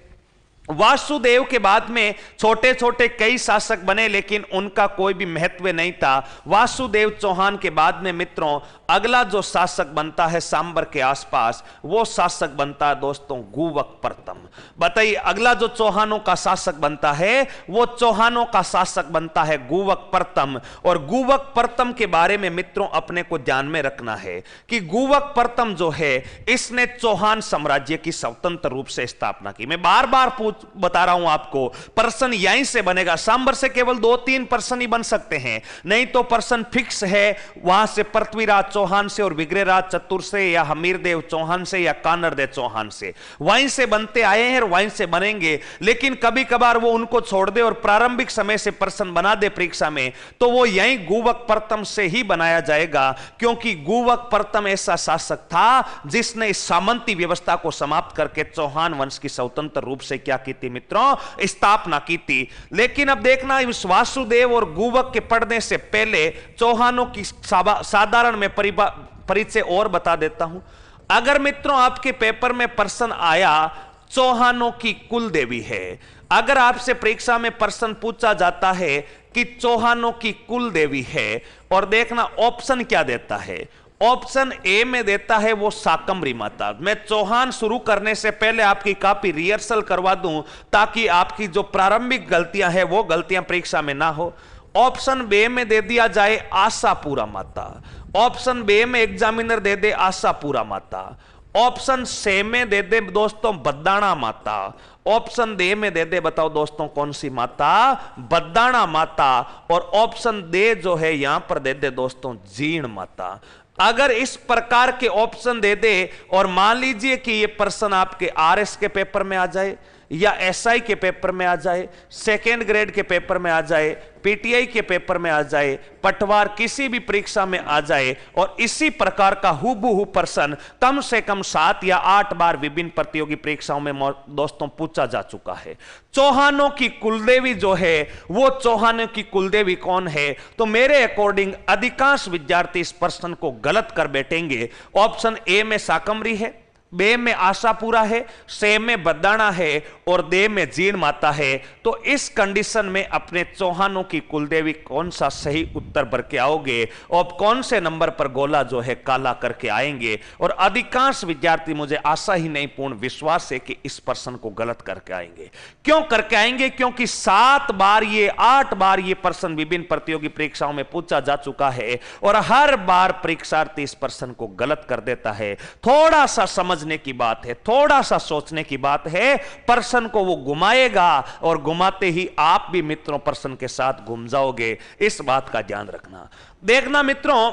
वासुदेव के बाद में छोटे छोटे कई शासक बने लेकिन उनका कोई भी महत्व नहीं था। वासुदेव चौहान के बाद में मित्रों अगला जो शासक बनता है सांबर के आसपास वो शासक बनता है दोस्तों गुवक प्रथम। बताइए अगला जो चौहानों का शासक बनता है वो चौहानों का शासक बनता है गुवक प्रथम। और गुवक प्रथम के बारे में मित्रों अपने को ध्यान में रखना है कि गुवक प्रथम जो है इसने चौहान साम्राज्य की स्वतंत्र रूप से स्थापना की। मैं बार बार बता रहा हूं आपको, पर्सन यहीं से बनेगा। सांबर से केवल 2-3 पर्सन ही बन सकते हैं, नहीं तो पर्सन फिक्स है वहां से पृथ्वीराज चौहान से और विग्रहराज चतुर से या हमीरदेव चौहान से या कानरदेव चौहान से वहीं से बनते आए हैं और वहीं से बनेंगे। लेकिन कभी कभार वो उनको छोड़ दे और प्रारंभिक समय से पर्सन बना दे परीक्षा में तो वो यहीं गुवक प्रथम से ही बनाया जाएगा, क्योंकि गुवक प्रथम ऐसा शासक था जिसने इस सामंती व्यवस्था को समाप्त करके चौहान वंश की स्वतंत्र रूप से क्या की थी मित्रों, स्थापना की थी। लेकिन अब देखना इस वासुदेव और गुवक के पढ़ने से पहले चौहानों की साधारण में परिचय और बता देता हूं। अगर मित्रों आपके पेपर में प्रश्न आया चौहानों की कुल देवी है, अगर आपसे परीक्षा में प्रश्न पूछा जाता है कि चौहानों की कुल देवी है और देखना ऑप्शन क्या देता है, ऑप्शन ए में देता है वो शाकंभरी माता। मैं चौहान शुरू करने से पहले आपकी काफी रिहर्सल करवा दूं ताकि आपकी जो प्रारंभिक गलतियां हैं वो गलतियां परीक्षा में ना हो। ऑप्शन बे में दे दिया जाए आशापुरा माता, ऑप्शन बे में एग्जामिनर दे दे आशापुरा माता, ऑप्शन सी में दे दे दोस्तों बद्दाणा माता, ऑप्शन डी में दे दे बताओ दोस्तों कौन सी माता, बद्दाणा माता, और ऑप्शन डी जो है यहां पर दे दे दोस्तों जीण माता। अगर इस प्रकार के ऑप्शन दे दे और मान लीजिए कि ये प्रश्न आपके आरएस के पेपर में आ जाए या एसआई के पेपर में आ जाए, सेकेंड ग्रेड के पेपर में आ जाए, पीटीआई के पेपर में आ जाए, पटवार किसी भी परीक्षा में आ जाए और इसी प्रकार का हुबहू प्रश्न कम से कम 7 या 8 बार विभिन्न प्रतियोगी परीक्षाओं में दोस्तों पूछा जा चुका है। चौहानों की कुलदेवी जो है वो चौहानों की कुलदेवी कौन है, तो मेरे अकॉर्डिंग अधिकांश विद्यार्थी इस प्रश्न को गलत कर बैठेंगे। ऑप्शन ए में शाकंभरी है, बे में आशापुरा है, से में बद्दाणा है और दे में जीण माता है। तो इस कंडीशन में अपने चौहानों की कुलदेवी कौन सा सही उत्तर भर के आओगे और कौन से नंबर पर गोला जो है काला करके आएंगे। और अधिकांश विद्यार्थी, मुझे आशा ही नहीं पूर्ण विश्वास है कि इस प्रश्न को गलत करके आएंगे। क्यों करके आएंगे? क्योंकि 8 बार ये प्रश्न विभिन्न प्रतियोगी परीक्षाओं में पूछा जा चुका है और हर बार परीक्षार्थी इस प्रश्न को गलत कर देता है। थोड़ा सा समझने की बात है, थोड़ा सा सोचने की बात है, प्रश्न को वो घुमाएगा और घुमाते ही आप भी मित्रों प्रश्न के साथ घूम जाओगे। इस बात का ध्यान रखना। देखना मित्रों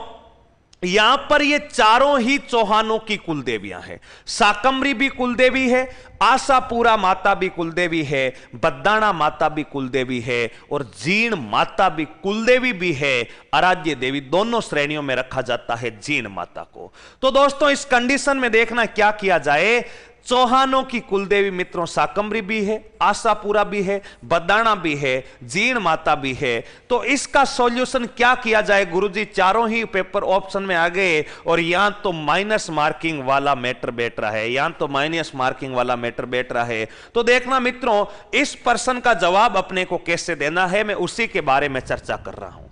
यहां पर ये चारों ही चौहानों की कुलदेवियां हैं। शाकंभरी भी कुलदेवी है, आशापुरा माता भी कुलदेवी है, बद्दाणा माता भी कुलदेवी है और जीण माता भी कुलदेवी भी है। आराध्य देवी दोनों श्रेणियों में रखा जाता है जीण माता को। तो दोस्तों इस कंडीशन में देखना क्या किया जाए। चौहानों की कुलदेवी मित्रों शाकंभरी भी है, आशापुरा भी है, बद्दाणा भी है, जीण माता भी है। तो इसका सॉल्यूशन क्या किया जाए गुरुजी? चारों ही पेपर ऑप्शन में आ गए और यहां तो माइनस मार्किंग वाला मैटर बैठ रहा है, यहां तो माइनस मार्किंग वाला मैटर बैठ रहा है। तो देखना मित्रों इस प्रश्न का जवाब अपने को कैसे देना है, मैं उसी के बारे में चर्चा कर रहा हूं।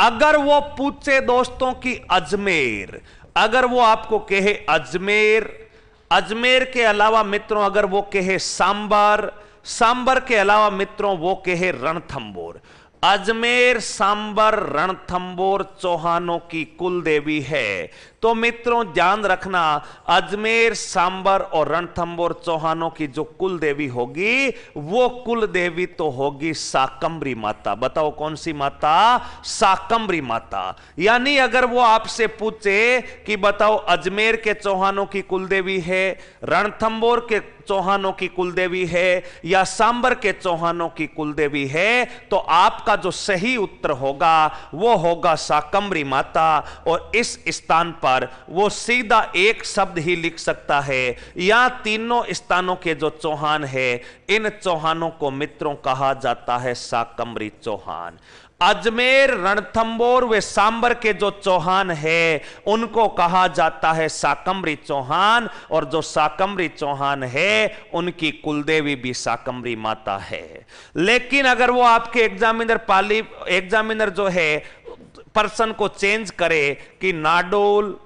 अगर वो पूछे दोस्तों की अजमेर, अगर वो आपको कहे अजमेर, अजमेर के अलावा मित्रों अगर वो कहे सांबर, सांबर के अलावा मित्रों वो कहे रणथंभौर, अजमेर, सांबर, रणथंभौर चौहानों की कुल देवी है। तो मित्रों ध्यान रखना, अजमेर, सांबर और रणथंभौर चौहानों की जो कुल देवी होगी वो कुल देवी तो होगी शाकंभरी माता। बताओ कौन सी माता? शाकंभरी माता। यानी अगर वो आपसे पूछे कि बताओ अजमेर के चौहानों की कुल देवी है, रणथंभौर के चौहानों की कुलदेवी है या सांबर के चौहानों की कुलदेवी है, तो आपका जो सही उत्तर होगा वो होगा शाकंभरी माता। और इस स्थान पर वो सीधा एक शब्द ही लिख सकता है। या तीनों स्थानों के जो चौहान है, इन चौहानों को मित्रों कहा जाता है शाकंभरी चौहान। अजमेर, रणथंभौर व सांबर के जो चौहान है उनको कहा जाता है शाकंभरी चौहान। और जो शाकंभरी चौहान है उनकी कुलदेवी भी शाकंभरी माता है। लेकिन अगर वो आपके एग्जामिनर जो है पर्सन को चेंज करे कि नाडोल,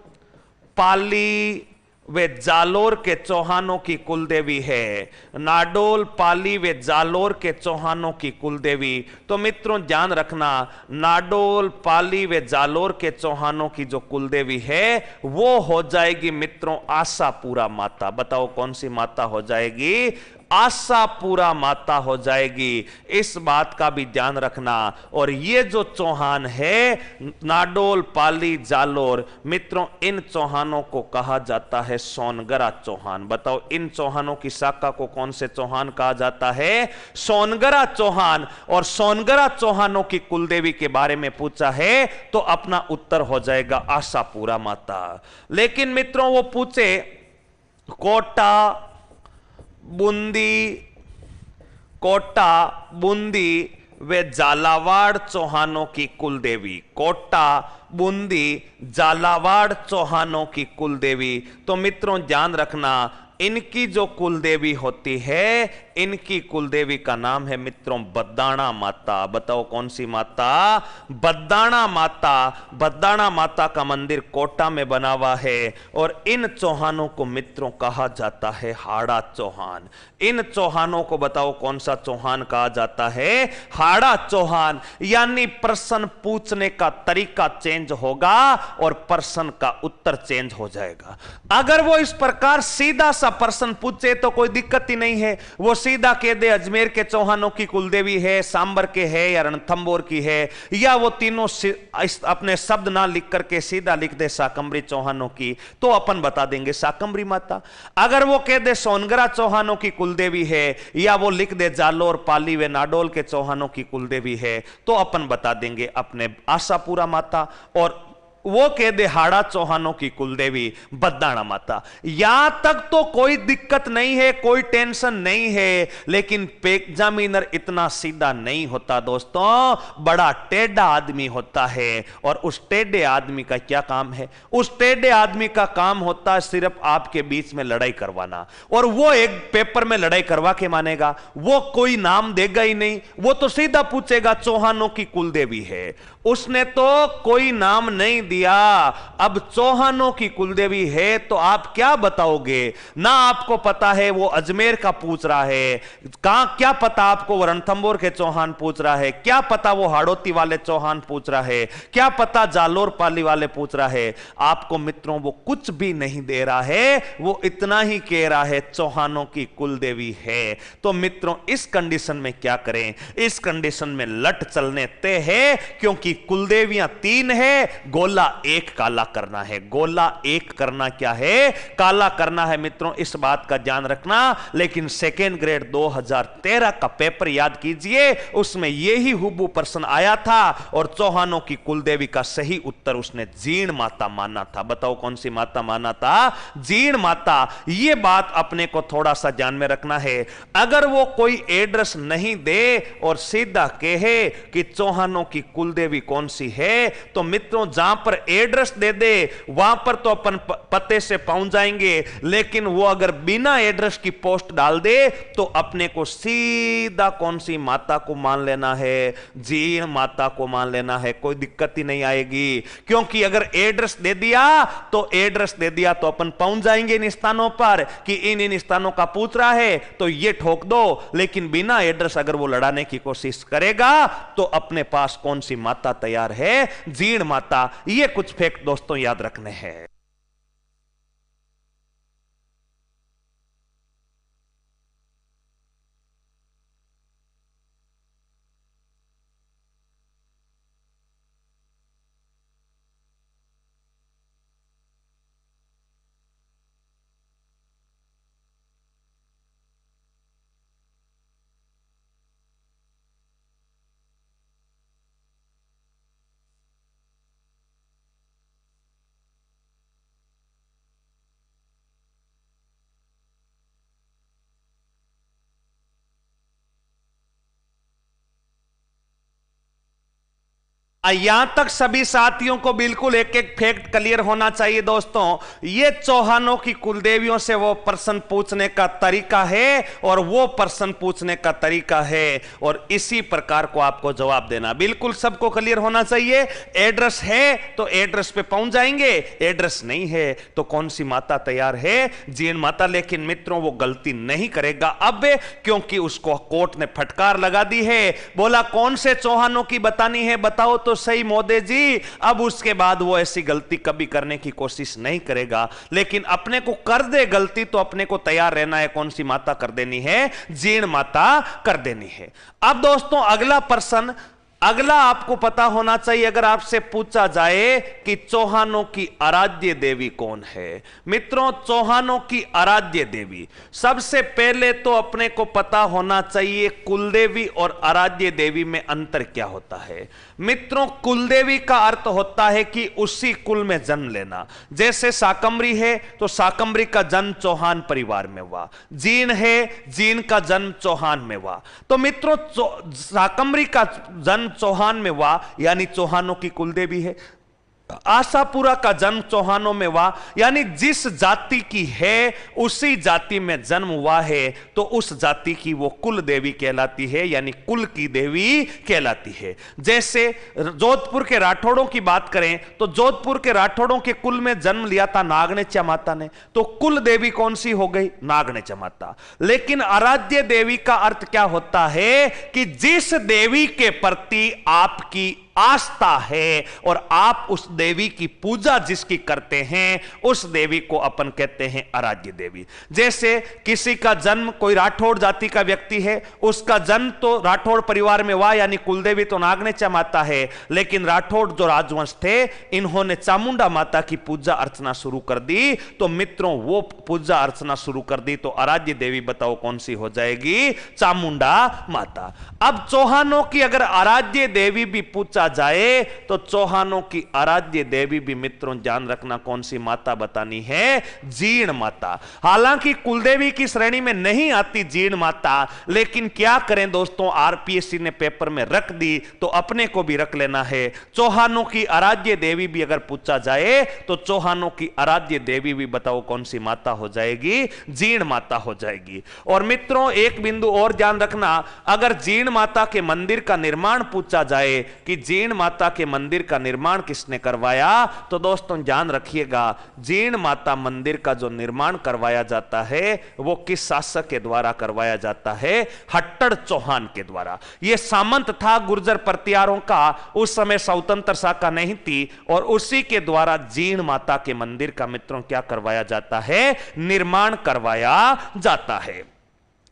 पाली वे जालोर के चौहानों की कुलदेवी है, नाडोल, पाली वे जालोर के चौहानों की कुलदेवी, तो मित्रों ध्यान रखना, नाडोल, पाली वे जालोर के चौहानों की जो कुलदेवी है वो हो जाएगी मित्रों आशापुरा माता। बताओ कौन सी माता हो जाएगी? आशापुरा माता हो जाएगी। इस बात का भी ध्यान रखना। और ये जो चौहान है नाडोल, पाली, जालोर, मित्रों इन चौहानों को कहा जाता है सोनगरा चौहान। बताओ इन चौहानों की शाखा को कौन से चौहान कहा जाता है? सोनगरा चौहान। और सोनगरा चौहानों की कुलदेवी के बारे में पूछा है तो अपना उत्तर हो जाएगा आशापुरा माता। लेकिन मित्रों वो पूछे कोटा, बूंदी वे झालावाड़ चौहानों की कुलदेवी, कोटा, बूंदी, झालावाड़ चौहानों की कुलदेवी, तो मित्रों ध्यान रखना, इनकी जो कुलदेवी होती है इनकी कुलदेवी का नाम है मित्रों बद्दाणा माता। बताओ कौन सी माता? बद्दाणा माता। बद्दाणा माता का मंदिर कोटा में बना हुआ है। और इन चौहानों को मित्रों कहा जाता है हाड़ा चौहान। इन चौहानों को बताओ कौन सा चौहान कहा जाता है? हाड़ा चौहान। यानी प्रश्न पूछने का तरीका चेंज होगा और प्रश्न का उत्तर चेंज हो जाएगा। अगर वो इस प्रकार सीधा सा प्रश्न पूछे तो कोई दिक्कत ही नहीं है, वो सीधा कह दे अजमेर के चौहानों की कुलदेवी है, सांबर के है या रणथंभौर की है, या वो तीनों अपने शब्द ना लिख करके सीधा लिख दे शाकंभरी चौहानों की, तो अपन बता देंगे शाकंभरी माता। अगर वो कह दे सोनगरा चौहानों की कुलदेवी है या वो लिख दे जालोर, पाली व नाडोल के चौहानों की कुलदेवी है तो अपन बता देंगे अपने आशापुरा माता। और वो कह दे हाड़ा चौहानों की कुलदेवी बद्दाणा माता। यहां तक तो कोई दिक्कत नहीं है, कोई टेंशन नहीं है। लेकिन एग्जामिनर इतना सीधा नहीं होता दोस्तों, बड़ा टेढ़ा आदमी होता है। और उस टेढ़े आदमी का क्या काम है? उस टेढ़े आदमी का काम होता है सिर्फ आपके बीच में लड़ाई करवाना। और वो एक पेपर में लड़ाई करवा के मानेगा? वो कोई नाम देगा ही नहीं, वो तो सीधा पूछेगा चौहानों की कुलदेवी है। उसने तो कोई नाम नहीं दिया। अब चौहानों की कुलदेवी है तो आप क्या बताओगे? ना आपको पता है वो अजमेर का पूछ रहा है, क्या पता आपको वो रणथंभौर के चौहान पूछ रहा है, क्या पता वो हाड़ोती वाले चौहान पूछ रहा है, क्या पता जालोर पाली वाले पूछ रहा है। आपको मित्रों वो कुछ भी नहीं दे रहा है, वो इतना ही कह रहा है चौहानों की कुलदेवी है। तो मित्रों इस कंडीशन में क्या करें? इस कंडीशन में लट चलने तय है, क्योंकि कुलदेवियां 3 है, गोला 1 काला करना है। गोला 1 करना क्या है? काला करना है मित्रों, इस बात का ध्यान रखना। लेकिन सेकेंड ग्रेड 2013 का पेपर याद कीजिए, उसमें यही हुबहू प्रश्न आया था और चौहानों की कुलदेवी का सही उत्तर उसने जीण माता माना था। बताओ कौन सी माता माना था? जीण माता। यह बात अपने को थोड़ा सा ध्यान में रखना है। अगर वो कोई एड्रेस नहीं दे और सीधा कहे कि चौहानों की कुलदेवी कौन सी है, तो मित्रों जहां पर एड्रेस दे दे वहां पर तो अपन पते से पहुंच जाएंगे। लेकिन वो अगर बिना एड्रेस की पोस्ट डाल दे तो अपने को सीधा कौन सी माता को मान लेना है? जीण माता को मान लेना है। कोई दिक्कत ही नहीं आएगी, क्योंकि अगर एड्रेस दे दिया तो अपन पहुंच जाएंगे इन स्थानों पर कि इन स्थानों का पूछ रहा है, तो ये ठोक दो। लेकिन बिना एड्रेस अगर वो लड़ाने की कोशिश करेगा तो अपने पास कौन सी माता तैयार है? जीण माता। ये कुछ फैक्ट दोस्तों याद रखने हैं। यहां तक सभी साथियों को बिल्कुल एक एक फैक्ट क्लियर होना चाहिए दोस्तों। ये चौहानों की कुलदेवियों से वो प्रश्न पूछने का तरीका है और वो प्रश्न पूछने का तरीका है और इसी प्रकार को आपको जवाब देना बिल्कुल सबको क्लियर होना चाहिए। एड्रेस है तो एड्रेस पे पहुंच जाएंगे, एड्रेस नहीं है तो कौन सी माता तैयार है? जीण माता। लेकिन मित्रों वो गलती नहीं करेगा अब, क्योंकि उसको कोर्ट ने फटकार लगा दी है। बोला कौन से चौहानों की बतानी है, बताओ तो सही मोदी जी। अब उसके बाद वो ऐसी गलती कभी करने की कोशिश नहीं करेगा। लेकिन अपने को कर दे गलती तो अपने को तैयार रहना है। कौन सी माता कर देनी है? जीण माता कर देनी है। अब दोस्तों अगला प्रश्न, अगला आपको पता होना चाहिए। अगर आपसे पूछा जाए कि चौहानों की आराध्य देवी कौन है, मित्रों चौहानों की आराध्य देवी, सबसे पहले तो अपने को पता होना चाहिए कुलदेवी और आराध्य देवी में अंतर क्या होता है। मित्रों कुलदेवी का अर्थ होता है कि उसी कुल में जन्म लेना। जैसे शाकंभरी है तो शाकंभरी का जन्म चौहान परिवार में हुआ, जीण है जीण का जन्म चौहान में हुआ। तो मित्रों शाकंभरी का जन्म चौहान में हुआ यानी चौहानों की कुलदेवी है। आशापुरा का जन्म चौहानों में हुआ यानी जिस जाति की है उसी जाति में जन्म हुआ है तो उस जाति की वो कुल देवी कहलाती है, यानी कुल की देवी कहलाती है। जैसे जोधपुर के राठौड़ों की बात करें तो जोधपुर के राठौड़ों के कुल में जन्म लिया था नागनेच्या माता ने, तो कुल देवी कौन सी हो गई? नागनेच्या माता। लेकिन आराध्य देवी का अर्थ क्या होता है कि जिस देवी के प्रति आपकी आस्था है और आप उस देवी की पूजा जिसकी करते हैं उस देवी को अपन कहते हैं आराध्य देवी। जैसे किसी का जन्म कोई राठौड़ जाति का व्यक्ति है, उसका जन्म तो राठौड़ परिवार में हुआ यानी कुलदेवी तो नागनेच्या माता है, लेकिन राठौड़ जो राजवंश थे इन्होंने चामुंडा माता की पूजा अर्चना शुरू कर दी। तो मित्रों वो पूजा अर्चना शुरू कर दी तो आराध्य देवी बताओ कौन सी हो जाएगी? चामुंडा माता। अब चौहानों की अगर आराध्य देवी भी पूछा जाए तो चौहानों की आराध्य देवी भी मित्रों ध्यान रखना कौन सी माता बतानी है? जीण माता। हालांकि कुलदेवी की श्रेणी में नहीं आती जीण माता, लेकिन क्या करें दोस्तों आरपीएससी ने पेपर में रख दी तो अपने को भी रख लेना है। चौहानों की आराध्य देवी भी अगर पूछा जाए तो चौहानों की आराध्य देवी भी बताओ कौन सी माता हो जाएगी? जीण माता हो जाएगी। और मित्रों एक बिंदु और ध्यान रखना, अगर जीण माता के मंदिर का निर्माण पूछा जाए कि जीण माता के मंदिर का निर्माण किसने करवाया, तो दोस्तों ध्यान रखिएगा जीण माता मंदिर का जो निर्माण करवाया जाता है वो किस शासक के द्वारा करवाया जाता है? हट्टड़ चौहान के द्वारा। यह सामंत था गुर्जर प्रतिहारों का, उस समय स्वतंत्र शाखा नहीं थी और उसी के द्वारा जीण माता के मंदिर का मित्रों क्या करवाया जाता है? निर्माण करवाया जाता है।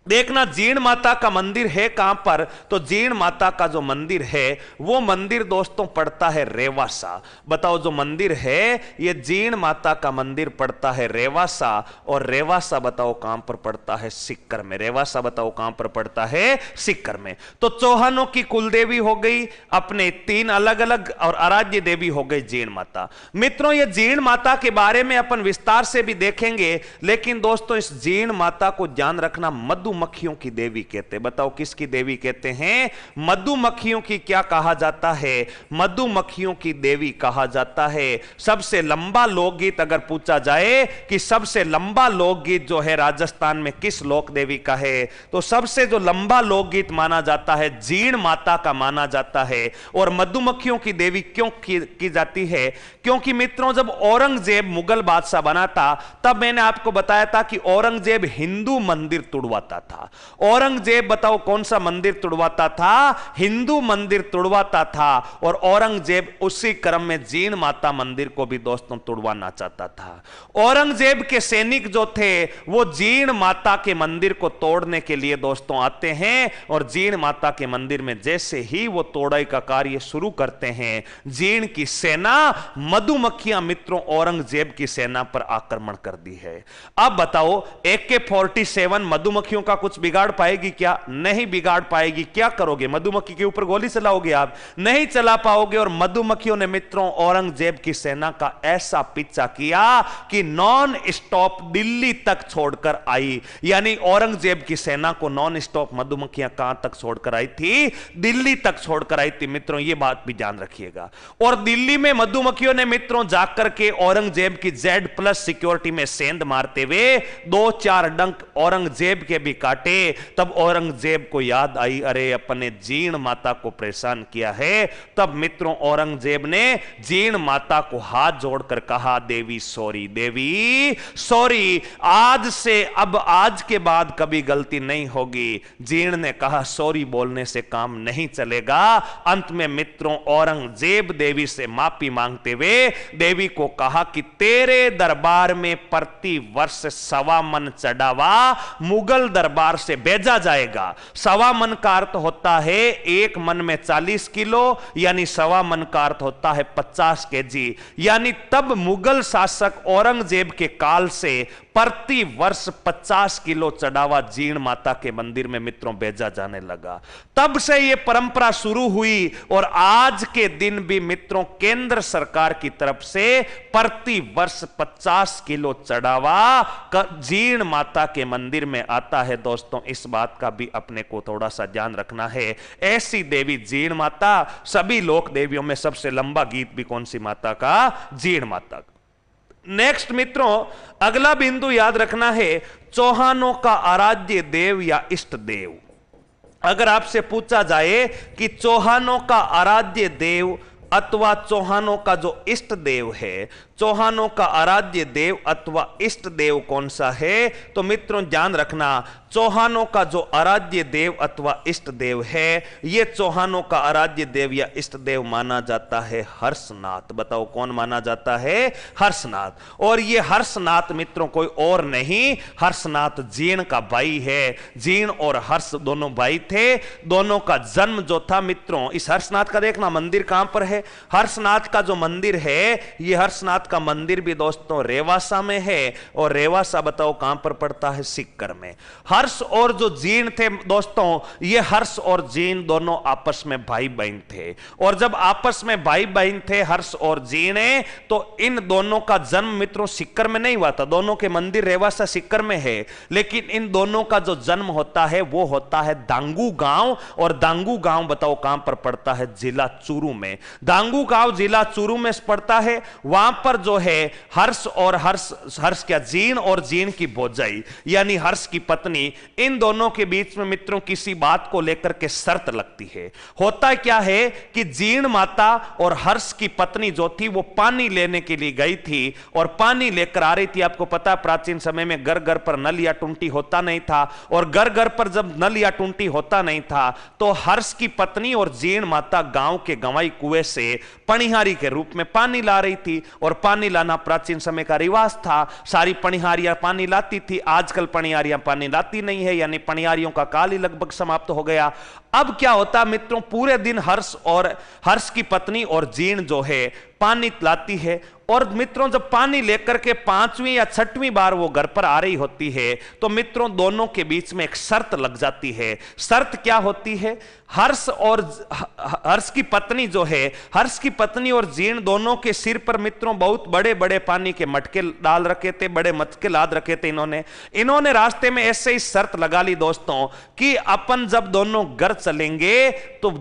देखना जीण माता का मंदिर है कहां पर, तो जीण माता का जो मंदिर है वो मंदिर दोस्तों पड़ता है रेवासा। बताओ जो मंदिर है ये जीण माता का मंदिर पड़ता है रेवासा, और रेवासा बताओ कहां पर पड़ता है? सीकर में। रेवासा बताओ कहां पर पड़ता है? सीकर में। तो चौहानों की कुलदेवी हो गई अपने तीन अलग अलग और आराध्य देवी हो गई जीण माता। मित्रों ये जीण माता के बारे में अपन विस्तार से भी देखेंगे, लेकिन दोस्तों इस जीण माता को ध्यान रखना मधुमक्खियों की देवी कहते हैं। बताओ किसकी देवी कहते हैं? मधुमक्खियों की क्या कहा जाता है? मधुमक्खियों की देवी कहा जाता है। सबसे लंबा लोकगीत अगर पूछा जाए कि सबसे लंबा लोकगीत जो है राजस्थान में किस लोक देवी का है, तो सबसे जो लंबा लोकगीत माना जाता है जीण माता का माना जाता है। और मधुमक्खियों की देवी क्यों की जाती है? क्योंकि मित्रों जब औरंगजेब मुगल बादशाह बना था तब मैंने आपको बताया था कि औरंगजेब हिंदू मंदिर तुड़वाता था। औरंगजेब बताओ कौन सा मंदिर तुड़वाता था? हिंदू मंदिर तुड़वाता था। और औरंगजेब उसी क्रम में जीण माता मंदिर को भी दोस्तों तुड़वाना चाहता था। औरंगजेब के सैनिक जो थे वो जीण माता के मंदिर को तोड़ने के लिए दोस्तों आते हैं, और जीण माता के मंदिर में जैसे ही वो तोड़ाई का कार्य शुरू करते हैं जीण की सेना मधुमक्खियां मित्रों औरंगजेब की सेना पर आक्रमण कर दी है। अब बताओ AK-47 मधुमक्खियों का का कुछ बिगाड़ पाएगी क्या? नहीं बिगाड़ पाएगी। क्या करोगे? मधुमक्खी के ऊपर गोली चलाओगे? आप नहीं चला पाओगे। और मधुमक्खियों ने मित्रों औरंगजेब की सेना का ऐसा पीछा किया कि नॉन स्टॉप दिल्ली तक छोड़कर आई। यानी औरंगजेब की सेना को नॉन स्टॉप मधुमक्खियां कहां तक छोड़कर आई थी? दिल्ली तक छोड़कर आई थी। मित्रों ये बात भी ध्यान रखिएगा। और दिल्ली में मधुमक्खियों ने मित्रों जाकर के औरंगजेब की Z+ सिक्योरिटी में सेंध मारते हुए 2-4 डंक औरंगजेब के भी काटे। तब औरंगजेब को याद आई, अरे अपने जीण माता को परेशान किया है। तब मित्रों औरंगजेब ने जीण माता को हाथ जोड़कर कहा, देवी सॉरी, देवी सॉरी, आज से अब आज के बाद कभी गलती नहीं होगी। जीण ने कहा, सॉरी बोलने से काम नहीं चलेगा। अंत में मित्रों औरंगजेब देवी से माफी मांगते हुए देवी को कहा कि तेरे दरबार में प्रति वर्ष 1.25 मन चढ़ावा मुगल दरबार से भेजा जाएगा। 1.25 मन का अर्थ होता है 1 मन में 40 किलो, यानी 1.25 मन का अर्थ होता है 50 kg। यानी तब मुगल शासक औरंगजेब के काल से प्रति वर्ष 50 किलो चढ़ावा जीण माता के मंदिर में मित्रों भेजा जाने लगा। तब से यह परंपरा शुरू हुई और आज के दिन भी मित्रों केंद्र सरकार की तरफ से प्रति वर्ष 50 किलो चढ़ावा जीण माता के मंदिर में आता है। दोस्तों इस बात का भी अपने को थोड़ा सा ध्यान रखना है। ऐसी देवी जीण माता, सभी लोक देवियों में सबसे लंबा गीत भी कौन सी माता का? जीण माता का। नेक्स्ट मित्रों अगला बिंदु याद रखना है, चौहानों का आराध्य देव या इष्ट देव। अगर आपसे पूछा जाए कि चौहानों का आराध्य देव अथवा चौहानों का जो इष्ट देव है, चौहानों का आराध्य देव अथवा इष्ट देव कौन सा है, तो मित्रों ध्यान रखना, चौहानों का जो आराध्य देव अथवा इष्ट देव है, यह चौहानों का आराध्य देव या इष्ट देव माना जाता है हर्षनाथ। बताओ कौन माना जाता है? हर्षनाथ। और यह हर्षनाथ मित्रों कोई और नहीं, हर्षनाथ जीण का भाई है। जीण और हर्ष दोनों भाई थे। दोनों का जन्म जो था मित्रों, इस हर्षनाथ का देखना मंदिर कहां पर है। हर्षनाथ का जो मंदिर है, यह हर्षनाथ का मंदिर भी दोस्तों रेवासा में है। और रेवासा बताओ कहां पर पड़ता है? सीकर में। हर्ष और जो जीण थे दोस्तों, ये हर्ष और जीण दोनों आपस में भाई बहन थे। और जब आपस में भाई बहन थे हर्ष और जीण, तो इन दोनों का जन्म मित्रों सीकर में नहीं हुआ था। दोनों के मंदिर रेवासा सीकर में है, लेकिन इन दोनों का जो जन्म होता है वो होता है दांगू गांव। और दांगू गांव बताओ कहां पर पड़ता है? जिला चूरू में। दांगू गांव जिला चूरू में पड़ता है। वहां पर जो है हर्ष और हर्ष क्या जीण और जीण की भौजाई यानी हर्ष की पत्नी, इन दोनों के बीच में मित्रों किसी बात को लेकर के शर्त लगती है। होता क्या है कि जीण माता और हर्ष की पत्नी जो थी वो पानी लेने के लिए गई थी और पानी लेकर आ रही थी। आपको पता प्राचीन समय में घर घर पर नल या टुंटी होता नहीं था। और घर घर पर जब नल या टुंटी होता नहीं था तो हर्ष की पत्नी और जीण माता गांव के गंवाई कुएं से पणिहारी के रूप में पानी ला रही थी। और पानी लाना प्राचीन समय का रिवाज था। सारी पणिहारियां पानी लाती थी। आजकल पणिहारियां पानी लाती नहीं है, यानी पणिहारियों का काल ही लगभग समाप्त हो गया। अब क्या होता मित्रों, पूरे दिन हर्ष की पत्नी और जीण जो है पानी लाती है। और मित्रों जब पानी लेकर के 5वीं या 6वीं बार वो घर पर आ रही होती है तो मित्रों दोनों के बीच में एक शर्त लग जाती है। शर्त क्या होती है? हर्ष की पत्नी जो है, हर्ष की पत्नी और जीण दोनों के सिर पर मित्रों बहुत बड़े बड़े पानी के मटके डाल रखे थे, बड़े मटके लाद रखे थे। इन्होंने रास्ते में ऐसे ही शर्त लगा ली दोस्तों कि अपन जब दोनों घर चलेंगे तो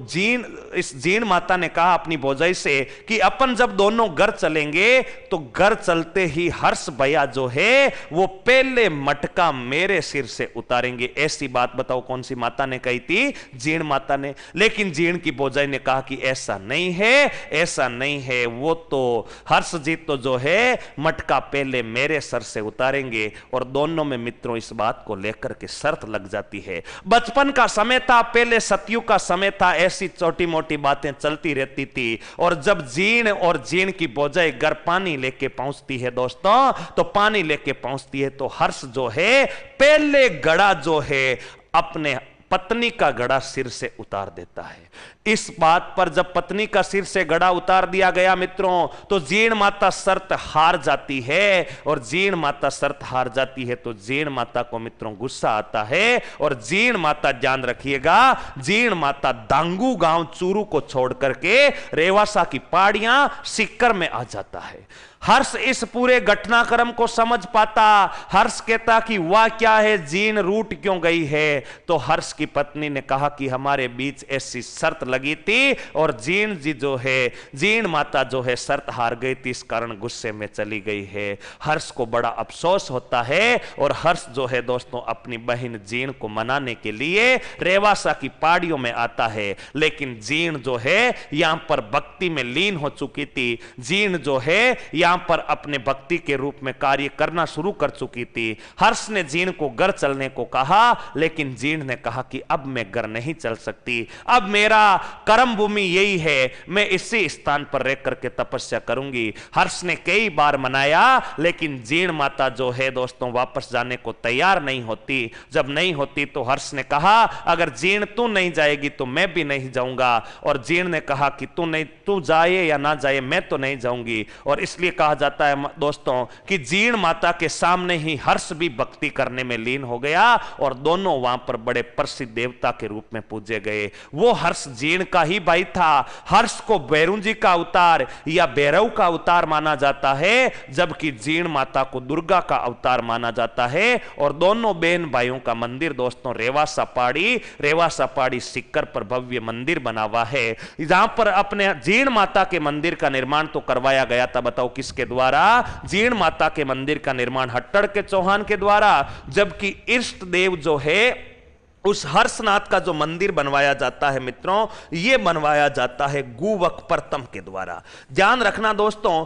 इस जीण माता ने कहा अपनी भौजाई से कि अपन जब दोनों घर चलेंगे तो घर चलते ही हर्ष भैया जो है वो पहले मटका मेरे सिर से उतारेंगे। ऐसी बात बताओ कौन सी माता ने कही थी? जीण माता ने। लेकिन जीण की भौजाई ने कहा कि ऐसा नहीं है, ऐसा नहीं है, वो तो हर्ष जी तो जो है मटका पहले मेरे सर से उतारेंगे। और दोनों में मित्रों इस बात को लेकर के शर्त लग जाती है। बचपन का समय था, पहले सतयुग का समय था, ऐसी छोटी मोटी बातें चलती रहती थी। और जब जीण और जीण की भौजाई घर पानी लेके पहुंचती है दोस्तों, तो पानी लेके पहुंचती है तो हर्ष जो है पहले घड़ा जो है अपने पत्नी का गड़ा सिर से उतार देता है। इस बात पर जब पत्नी का सिर से गड़ा उतार दिया गया मित्रों, तो जीण माता शर्त हार जाती है। और जीण माता शर्त हार जाती है तो जीण माता को मित्रों गुस्सा आता है। और जीण माता, ध्यान रखिएगा, जीण माता दांगू गांव चूरू को छोड़ करके रेवासा की पहाड़ियां सीकर में आ जाता है। हर्ष इस पूरे घटनाक्रम को समझ पाता। हर्ष कहता कि वाह क्या है, जीण रूठ क्यों गई है? तो हर्ष की पत्नी ने कहा कि हमारे बीच ऐसी शर्त लगी थी और जीण जी जो है, जीण माता जो है शर्त हार गई थी, इस कारण गुस्से में चली गई है। हर्ष को बड़ा अफसोस होता है और हर्ष जो है दोस्तों अपनी बहन जीण को मनाने के लिए रेवासा की पहाड़ियों में आता है। लेकिन जीण जो है यहां पर भक्ति में लीन हो चुकी थी। जीण जो है यहां पर अपने भक्ति के रूप में कार्य करना शुरू कर चुकी थी। हर्ष ने जीण को घर चलने को कहा, लेकिन जीण ने कहा कि अब मैं घर नहीं चल सकती, अब मेरा कर्म भूमि यही है, मैं इसी स्थान पर रह करके तपस्या करूंगी। हर्ष ने कई बार मनाया, लेकिन जीण माता जो है दोस्तों वापस जाने को तैयार नहीं होती। जब नहीं होती तो हर्ष ने कहा अगर जीण तू नहीं जाएगी तो मैं भी नहीं जाऊंगा। और जीण ने कहा कि तू जाए या ना जाए मैं तो नहीं जाऊंगी। और इसलिए कहा जाता है दोस्तों कि जीण माता के सामने ही हर्ष भी भक्ति करने में लीन हो गया और दोनों वहां पर बड़े प्रसिद्ध देवता के रूप में पूजे गए। वो हर्ष जीण का ही भाई था। हर्ष को भैरुंजी का अवतार या भैरव का अवतार माना जाता है, जबकि जीण माता को दुर्गा का अवतार माना जाता है। और दोनों बहन भाइयों का मंदिर दोस्तों रेवासा पहाड़ी सीकर पर भव्य मंदिर बना हुआ है। जहां पर अपने जीण माता के मंदिर का निर्माण तो करवाया गया था, बताओ किसके द्वारा? जीण माता के मंदिर का निर्माण हट्टड़ के चौहान के द्वारा। जबकि इष्ट देव जो है उस हर्षनाथ का जो मंदिर बनवाया जाता है मित्रों, यह बनवाया जाता है गुवक प्रथम के द्वारा। ध्यान रखना दोस्तों,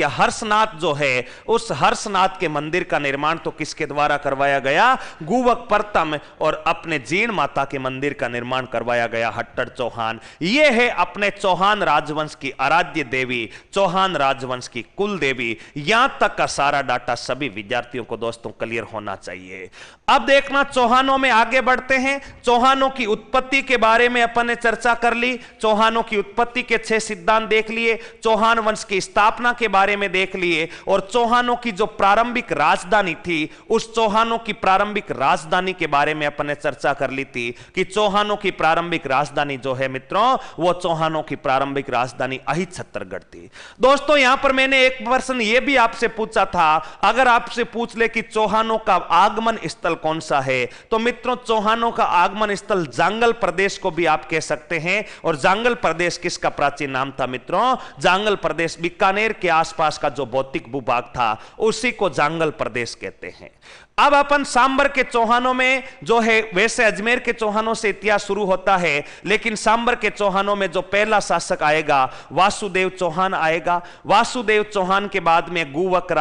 हर्षनाथ जो है उस हर्षनाथ के मंदिर का निर्माण तो किसके द्वारा करवाया गया? गुवक प्रथम। और अपने जीण माता के मंदिर का निर्माण करवाया गया हट्टड़ चौहान। यह है अपने चौहान राजवंश की आराध्य देवी, चौहान राजवंश की कुल देवी। यहां तक का सारा डाटा सभी विद्यार्थियों को दोस्तों क्लियर होना चाहिए। अब देखना, चौहानों में आगे बढ़ते हैं। चौहानों की उत्पत्ति के बारे में अपन ने चर्चा कर ली। चौहानों की उत्पत्ति के 6 सिद्धांत देख लिए, चौहान वंश की स्थापना के बारे में देख लिए, और चौहानों की जो प्रारंभिक राजधानी थी उस चौहानों की प्रारंभिक राजधानी के बारे में अपन ने चर्चा कर ली थी कि चौहानों की प्रारंभिक राजधानी जो है मित्रों, वो चौहानों की प्रारंभिक राजधानी अहिच्छत्रगढ़ थी। दोस्तों यहां पर मैंने एक प्रश्न यह भी आपसे पूछा था, अगर आपसे पूछ ले कि चौहानों का आगमन स्थल कौन सा है, तो मित्रों चौहानों का आगमन स्थल जांगल प्रदेश को भी आप कह सकते हैं। और जांगल प्रदेश किसका प्राचीन नाम था मित्रों? जांगल प्रदेश बीकानेर के आसपास का जो भौतिक भूभाग था उसी को जांगल प्रदेश कहते हैं। अब अपन सांबर के चौहानों में जो है, वैसे अजमेर के चौहानों से इतिहास शुरू होता है, लेकिन सांबर के चौहानों में जो पहला शासक आएगा वासुदेव चौहान आएगा। वासुदेव चौहान के बाद में गुवक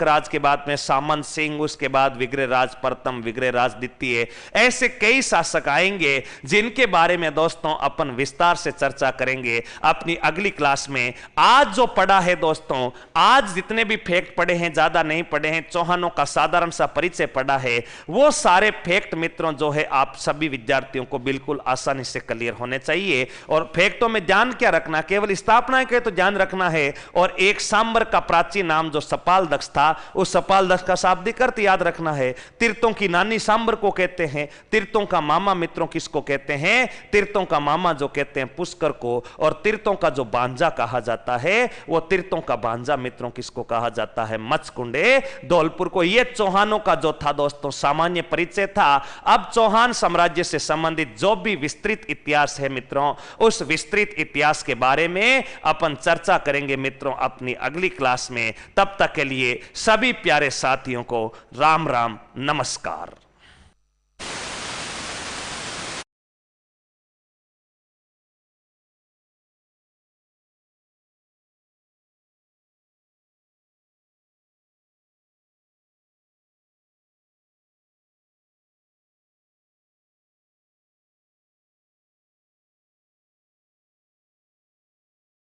राज के बाद में सामंत सिंह, उसके बाद विग्रहराज प्रथम, विग्रहराज द्वितीय, ऐसे कई शासक आएंगे जिनके बारे में दोस्तों अपन विस्तार से चर्चा करेंगे अपनी अगली क्लास में। आज जो पढ़ा है दोस्तों, आज जितने भी फैक्ट पढ़े हैं, ज्यादा नहीं पढ़े हैं, चौहानों का साधारण सा परिचय पढ़ा है, वो सारे फैक्ट मित्रों जो है आप सभी विद्यार्थियों को बिल्कुल आसानी से क्लियर होने चाहिए। और फैक्टों में ध्यान क्या रखना, केवल स्थापना के तो ध्यान रखना है। और एक सांबर का प्राचीन नाम जो सपाल दक्ष था, उस सपाल दक्ष का शाब्दिक अर्थ याद रखना है। तीर्थों की नानी सांबर को कहते हैं, तीर्थों का मामा मित्रों किसको कहते हैं? तीर्थों का मामा जो कहते हैं पुष्कर को, और तीर्थों का जो बांजा कहा जाता है वो तीर्थों का बांजा मित्रों किसको कहा जाता है? मचकुंडे धौलपुर को। यह चौहानों का जो था दोस्तों सामान्य परिचय था। अब चौहान साम्राज्य से संबंधित जो भी विस्तृत इतिहास है मित्रों, उस विस्तृत इतिहास के बारे में अपन चर्चा करेंगे मित्रों अपनी अगली क्लास में। तब तक के लिए सभी प्यारे साथियों को राम राम, नमस्कार।